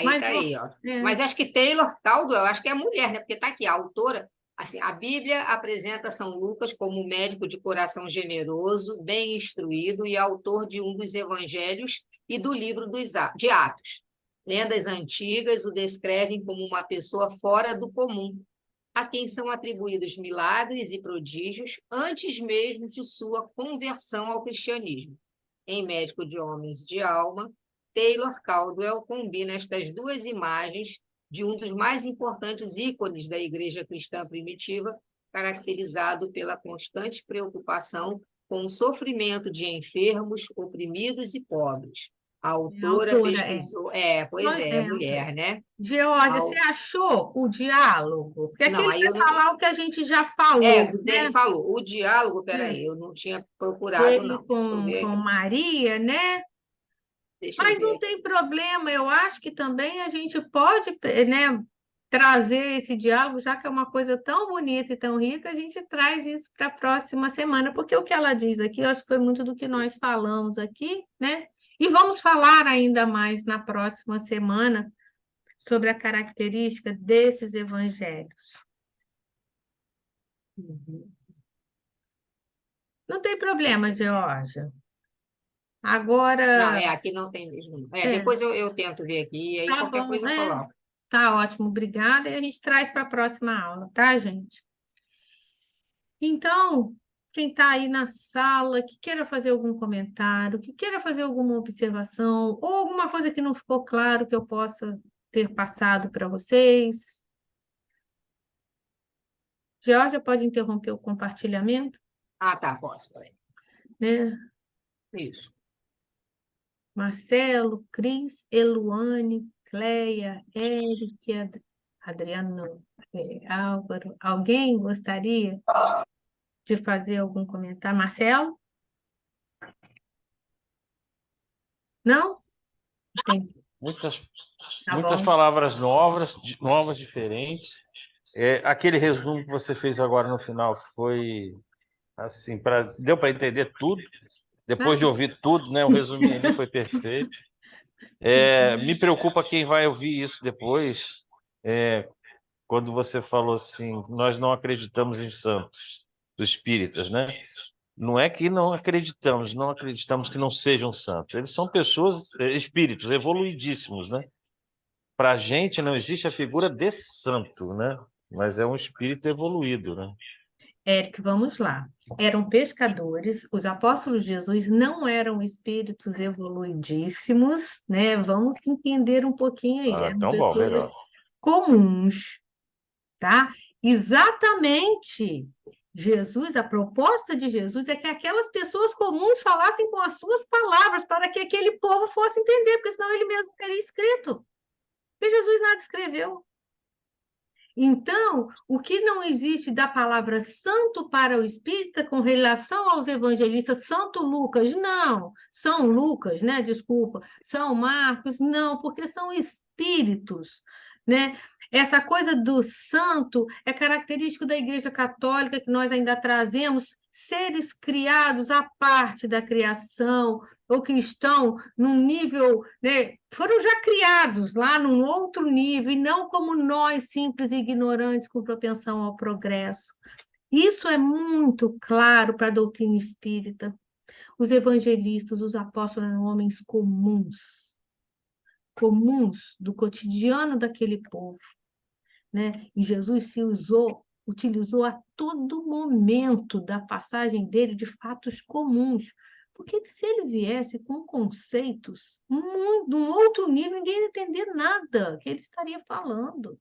Aí tá aí, ó. Mas acho que Taylor Caldwell, acho que é mulher, né? Porque tá aqui, a autora. Assim, a Bíblia apresenta São Lucas como médico de coração generoso, bem instruído e autor de um dos evangelhos e do livro de Atos. Lendas antigas o descrevem como uma pessoa fora do comum, a quem são atribuídos milagres e prodígios antes mesmo de sua conversão ao cristianismo. Em Médico de Homens de Alma, Taylor Caldwell combina estas 2 imagens de um dos mais importantes ícones da Igreja cristã primitiva, caracterizado pela constante preocupação com o sofrimento de enfermos, oprimidos e pobres. A autora pesquisou... mulher, né? Georgia, você achou o diálogo? Porque aqui Não, aí ele vai falar o que a gente já falou, ele né? falou, o diálogo, peraí, eu não tinha procurado, Ele não. com Maria, né? Deixa eu Mas ver não aqui. tem problema, eu acho que também a gente pode, né, trazer esse diálogo, já que é uma coisa tão bonita e tão rica, a gente traz isso para a próxima semana, porque o que ela diz aqui, eu acho que foi muito do que nós falamos aqui, né? E vamos falar ainda mais na próxima semana, sobre a característica desses evangelhos. Não tem problema, Georgia. Não, Agora, aqui não tem mesmo. Não. É. Depois eu tento ver aqui, e aí tá qualquer bom, coisa eu coloco. tá ótimo, obrigada. E a gente traz para a próxima aula, tá, gente? Então, quem está aí na sala, que queira fazer algum comentário, que queira fazer alguma observação, ou alguma coisa que não ficou claro que eu possa ter passado para vocês. Georgia, pode interromper o compartilhamento, Ah, tá, posso. Peraí. né? Isso. Marcelo, Cris, Eluane, Cleia, Eric, Adriano, Álvaro. Alguém gostaria de fazer algum comentário? Marcelo? Não? Entendi. Muitas Tá muitas bom. palavras novas, diferentes. Aquele resumo que você fez agora no final foi assim, deu para entender tudo. Depois de ouvir tudo, né? O resuminho ali foi perfeito. Me preocupa quem vai ouvir isso depois, quando você falou assim, nós não acreditamos em santos, dos espíritas, né? Não é que não acreditamos que não sejam santos. Eles são pessoas, espíritos evoluidíssimos, né? Para a gente não existe a figura de santo, né? Mas é um espírito evoluído, né? Eric, vamos lá. Eram pescadores, os apóstolos de Jesus não eram espíritos evoluidíssimos, né? Vamos entender um pouquinho aí. Eram Então, bom, pessoas melhor. comuns, tá? Exatamente. Jesus, a proposta de Jesus é que aquelas pessoas comuns falassem com as suas palavras para que aquele povo fosse entender, porque senão ele mesmo teria escrito. E Jesus nada escreveu. Então, o que não existe da palavra santo para o espírita com relação aos evangelistas, Santo Lucas, não. São Lucas, né? Desculpa. São Marcos, não, porque são espíritos, né? Essa coisa do santo é característico da Igreja Católica, que nós ainda trazemos seres criados à parte da criação, ou que estão num nível, né, foram já criados lá num outro nível, e não como nós, simples ignorantes com propensão ao progresso. Isso é muito claro para a doutrina espírita. Os evangelistas, os apóstolos eram homens comuns do cotidiano daquele povo, né? E Jesus se utilizou a todo momento da passagem dele de fatos comuns, porque se ele viesse com conceitos de um outro nível, ninguém ia entender nada que ele estaria falando.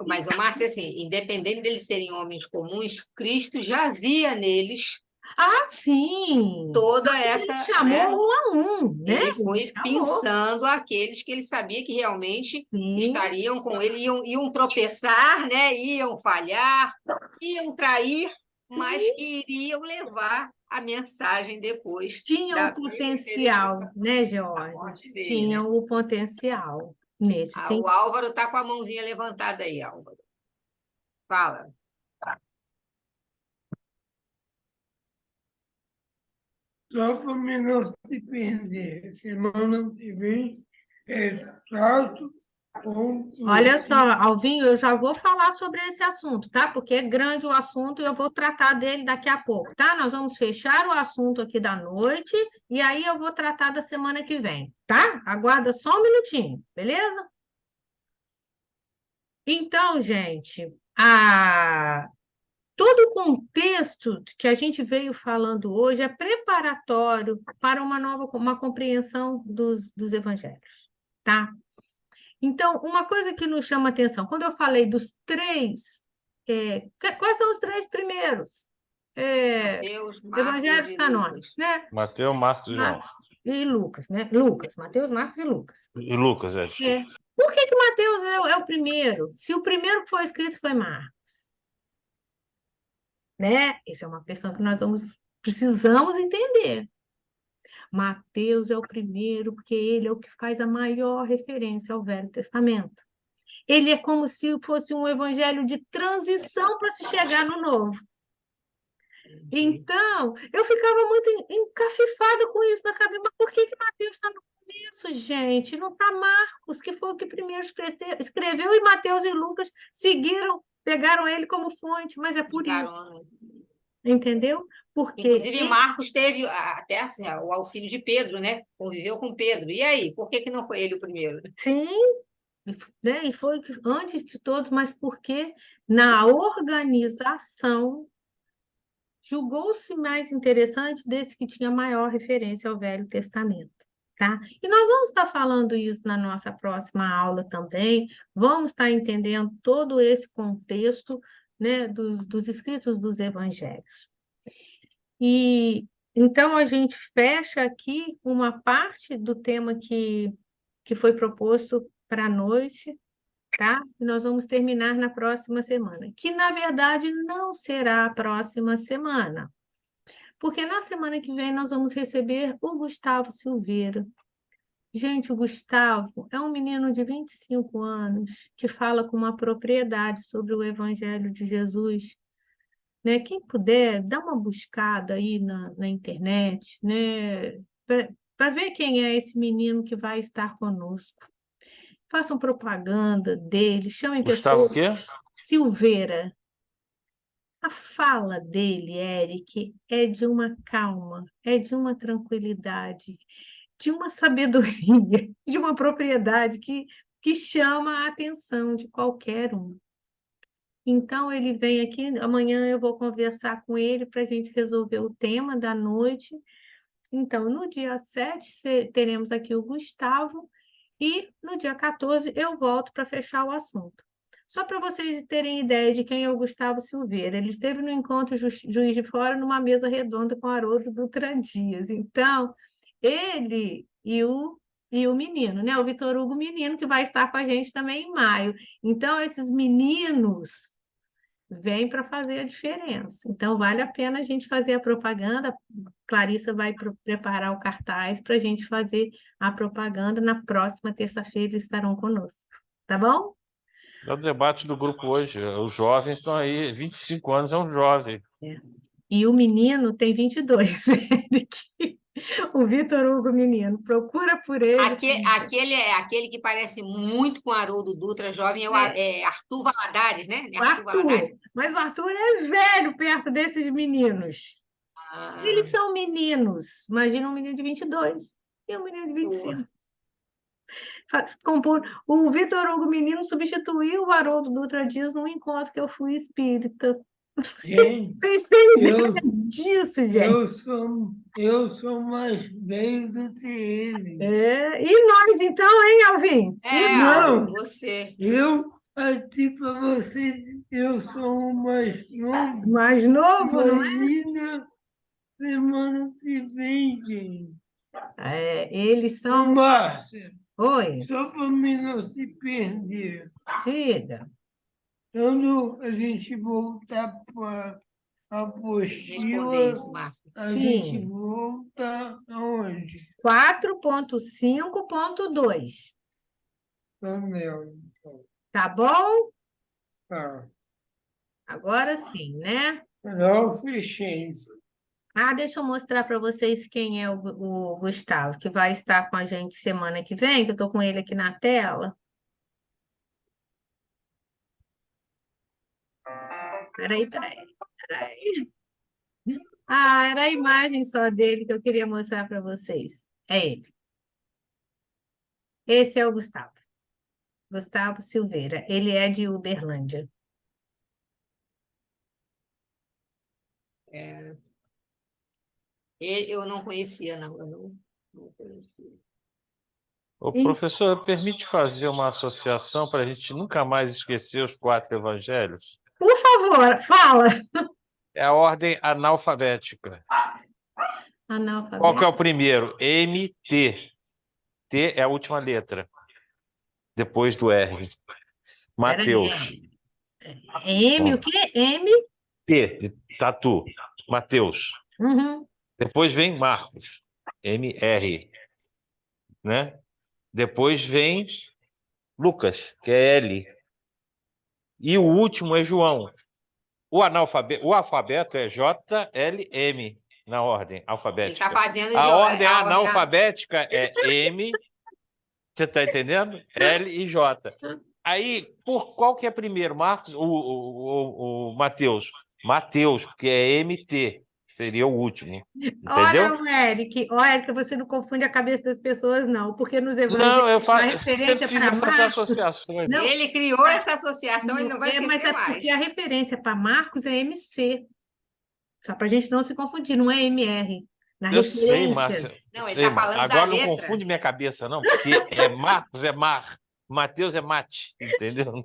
Mas, Márcia, assim, independente deles serem homens comuns, Cristo já via neles Ah, sim! toda Ele essa, chamou né? um a um, né? Ele Ele foi chamou. pensando aqueles que ele sabia que realmente Sim, estariam com ele, iam tropeçar, né? Iam falhar, iam trair, mas sim. que iriam levar a mensagem depois Tinham da o vida potencial, dele, né, da George? morte dele, né? Tinham o potencial nesse O sentido. Álvaro está com a mãozinha levantada aí, Álvaro. Fala. Só para mim não se perder. Semana que vem é salto com Olha só, Alvinho, eu já vou falar sobre esse assunto, tá? Porque é grande o assunto e eu vou tratar dele daqui a pouco, tá? Nós vamos fechar o assunto aqui da noite e aí eu vou tratar da semana que vem, tá? Aguarda só um minutinho, beleza? Então, gente, todo o contexto que a gente veio falando hoje é preparatório para uma compreensão dos evangelhos, tá? Então, uma coisa que nos chama atenção, quando eu falei dos três, quais são os três primeiros? Mateus, Marcos Evangelhos e canônicos, Lucas. né? Mateus, Marcos e João. Marcos e Lucas, né? Lucas, Mateus, Marcos e Lucas. E Lucas, desculpa. É. Por que Mateus é o primeiro? Se o primeiro que foi escrito foi Marcos, né? Essa é uma questão que nós precisamos entender. Mateus é o primeiro porque ele é o que faz a maior referência ao Velho Testamento. Ele é como se fosse um evangelho de transição para se chegar no novo. Então, eu ficava muito encafifada com isso na cabeça. Mas por que Mateus está no começo, gente? Não está Marcos, que foi o que primeiro escreveu, e Mateus e Lucas seguiram, pegaram ele como fonte, mas é De por isso, carona. entendeu? Porque Inclusive, Marcos teve até assim, o auxílio de Pedro, né? Conviveu com Pedro. E aí, por que não foi ele o primeiro? sim, né? E foi antes de todos, mas porque na organização julgou-se mais interessante desse que tinha maior referência ao Velho Testamento, tá? E nós vamos estar falando isso na nossa próxima aula também, vamos estar entendendo todo esse contexto, né, dos escritos dos evangelhos. E então a gente fecha aqui uma parte do tema que foi proposto para a noite, tá? E nós vamos terminar na próxima semana, que na verdade não será a próxima semana, porque na semana que vem nós vamos receber o Gustavo Silveira. Gente, o Gustavo é um menino de 25 anos que fala com uma propriedade sobre o Evangelho de Jesus, né? Quem puder, dá uma buscada aí na internet, né? Para ver quem é esse menino que vai estar conosco. Façam propaganda dele, chamem Gustavo o pessoas. quê? Silveira. A fala dele, Eric, é de uma calma, é de uma tranquilidade, de uma sabedoria, de uma propriedade que chama a atenção de qualquer um. Então, ele vem aqui, amanhã eu vou conversar com ele para a gente resolver o tema da noite. Então, no dia 7, teremos aqui o Gustavo, e no dia 14 eu volto para fechar o assunto. Só para vocês terem ideia de quem é o Gustavo Silveira, ele esteve no encontro Juiz de Fora numa mesa redonda com Haroldo Dutra Dias. Então, ele e o menino, né? O Vitor Hugo Menino, que vai estar com a gente também em maio. Então, esses meninos vêm para fazer a diferença. Então, vale a pena a gente fazer a propaganda. Clarissa vai preparar o cartaz para a gente fazer a propaganda. Na próxima terça-feira eles estarão conosco. Tá bom? É o debate do grupo hoje. Os jovens estão aí, 25 anos é um jovem. E o menino tem 22, Eric. O Vitor Hugo Menino. Procura por ele. Aquele que parece muito com Haroldo Dutra, jovem, é Arthur Valadares, né? O Arthur Valadares. Arthur. Mas o Arthur é velho perto desses meninos. Ah, Eles são meninos. Imagina um menino de 22 e um menino de 25. O Vitor Hugo Menino substituiu o Haroldo Dutra Dias num encontro que eu fui espírita. Gente, Vocês têm ideia eu, disso, gente? eu sou mais velho do que ele. E nós, então, hein, Alvin? Não, você. eu, aqui para vocês, eu sou o mais novo. Mais novo, não é? Imagina semana que vem, gente. Eles são. Márcia, Oi, só para mim não se perder. diga. Quando a gente voltar para a Responder apostila, isso, Márcia. a Sim. gente volta aonde? 4.5.2. Então. Tá bom? Tá. Agora sim, né? Não fechei. Deixa eu mostrar para vocês quem é o Gustavo, que vai estar com a gente semana que vem, que eu estou com ele aqui na tela. Peraí. Era a imagem só dele que eu queria mostrar para vocês. É ele. Esse é o Gustavo. Gustavo Silveira. Ele é de Uberlândia. Eu não conhecia, não. Eu não conhecia. Ô, professor, permite fazer uma associação para a gente nunca mais esquecer os 4 evangelhos? Por favor, fala. É a ordem analfabética. Qual que é o primeiro? MT. T é a última letra, depois do R. Mateus. M, o quê? M? T, de tatu. Mateus. Uhum. Depois vem Marcos. MR. Né? Depois vem Lucas, que é L. E o último é João. O alfabeto é JLM na ordem Ele alfabética. está fazendo A ordem a ordem analfabética é M, você está entendendo? L e J. Aí, qual que é primeiro? Marcos, o Mateus? Mateus, porque é MT, seria o último. Olha, Entendeu? Eric, você não confunde a cabeça das pessoas, não, porque nos evangelhos Não, eu a sempre referência fiz para essas Marcos. associações. Não, Ele criou essa associação, ele não vai mas esquecer é mais. porque a referência para Marcos é MC. Só para a gente não se confundir, não é MR. Na Eu sei, referência. Márcia. Não, ele Sei, está falando da agora não letra. confunde minha cabeça, não, porque é Marcos, é Mar. Mateus é mate, entendeu?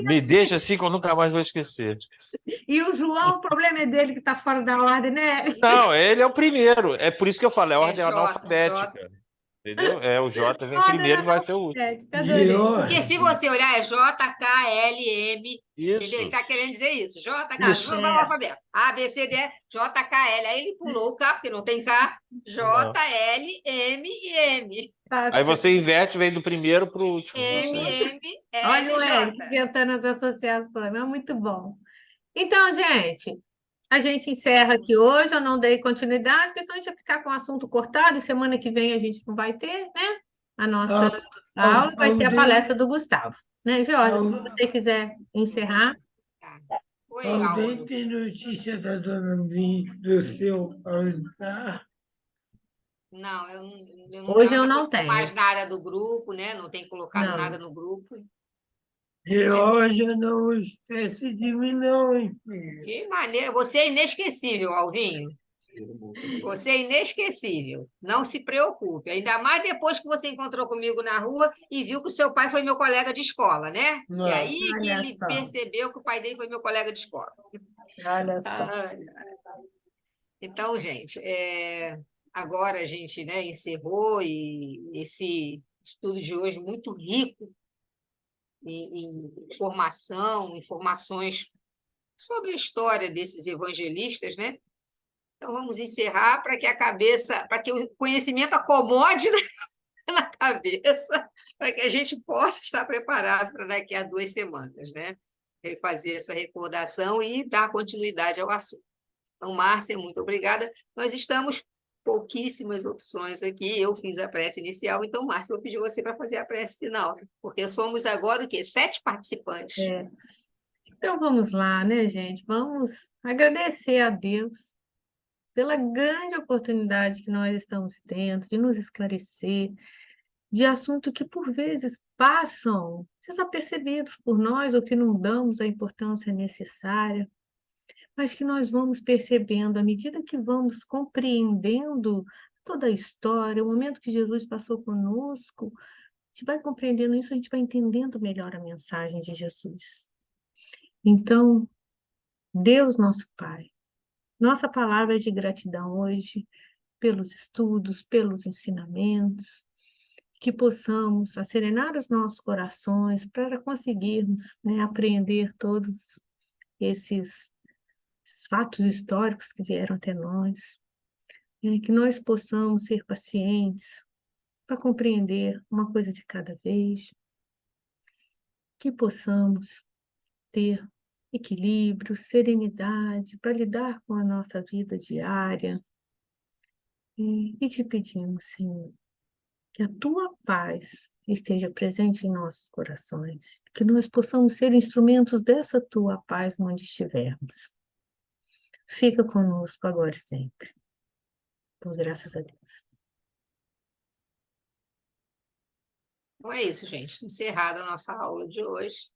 Me deixa assim que eu nunca mais vou esquecer. E o João, o problema é dele que está fora da ordem, né, Eric? Não, ele é o primeiro. É por isso que eu falo, é É ordem J, analfabética. Entendeu? O J vem Ordem primeiro e vai ser o último. alfabética, adorei. Porque se você olhar, é JKLM, entendeu? Ele Isso. está querendo dizer isso. JK, Isso. vamos ao alfabeto. A, B, C, D, JKL. Aí ele pulou o K, porque não tem K. J, L, M e M. Tá Aí certo. você inverte, vem do primeiro para o último. M, M, Olha o L, Eric J. inventando as associações, mas muito bom. Então, gente, a gente encerra aqui hoje. Eu não dei continuidade, porque senão a gente vai ficar com o assunto cortado e semana que vem a gente não vai ter, né? A nossa aula vai ser a palestra do Gustavo. Né, Jorge? Se você quiser encerrar. Oi, Alguém Lauro. tem notícia da dona Mi do seu altar? Não, eu Hoje eu não não coloquei mais tenho. nada do grupo, né? Não tenho colocado Não. nada no grupo. Georgia, não esquece de mim, não, hein, filho? De maneira. Você é inesquecível, Alvinho. Você é inesquecível. Não se preocupe. Ainda mais depois que você encontrou comigo na rua e viu que o seu pai foi meu colega de escola, né? E Não. aí que Olha ele só. percebeu que o pai dele foi meu colega de escola. Olha só. Ai, então, gente, agora a gente, né, encerrou e esse estudo de hoje muito rico em informações sobre a história desses evangelistas, né? Então vamos encerrar para que o conhecimento acomode na cabeça, para que a gente possa estar preparado para daqui a 2 semanas, né? Fazer essa recordação e dar continuidade ao assunto. Então, Márcia, muito obrigada. Nós estamos pouquíssimas opções aqui. Eu fiz a prece inicial, então, Márcia, eu vou pedir você para fazer a prece final, porque somos agora o quê? 7 participantes. Então vamos lá, né, gente? Vamos agradecer a Deus pela grande oportunidade que nós estamos tendo de nos esclarecer de assuntos que por vezes passam desapercebidos por nós ou que não damos a importância necessária, mas que nós vamos percebendo à medida que vamos compreendendo toda a história, o momento que Jesus passou conosco, a gente vai compreendendo isso, a gente vai entendendo melhor a mensagem de Jesus. Então, Deus nosso Pai, nossa palavra é de gratidão hoje pelos estudos, pelos ensinamentos, que possamos acerenar os nossos corações para conseguirmos, né, apreender todos esses fatos históricos que vieram até nós, que nós possamos ser pacientes para compreender uma coisa de cada vez, que possamos ter equilíbrio, serenidade para lidar com a nossa vida diária. E te pedimos, Senhor, que a tua paz esteja presente em nossos corações, que nós possamos ser instrumentos dessa tua paz onde estivermos. Fica conosco agora e sempre. Por graças a Deus. Então é isso, gente. Encerrada a nossa aula de hoje.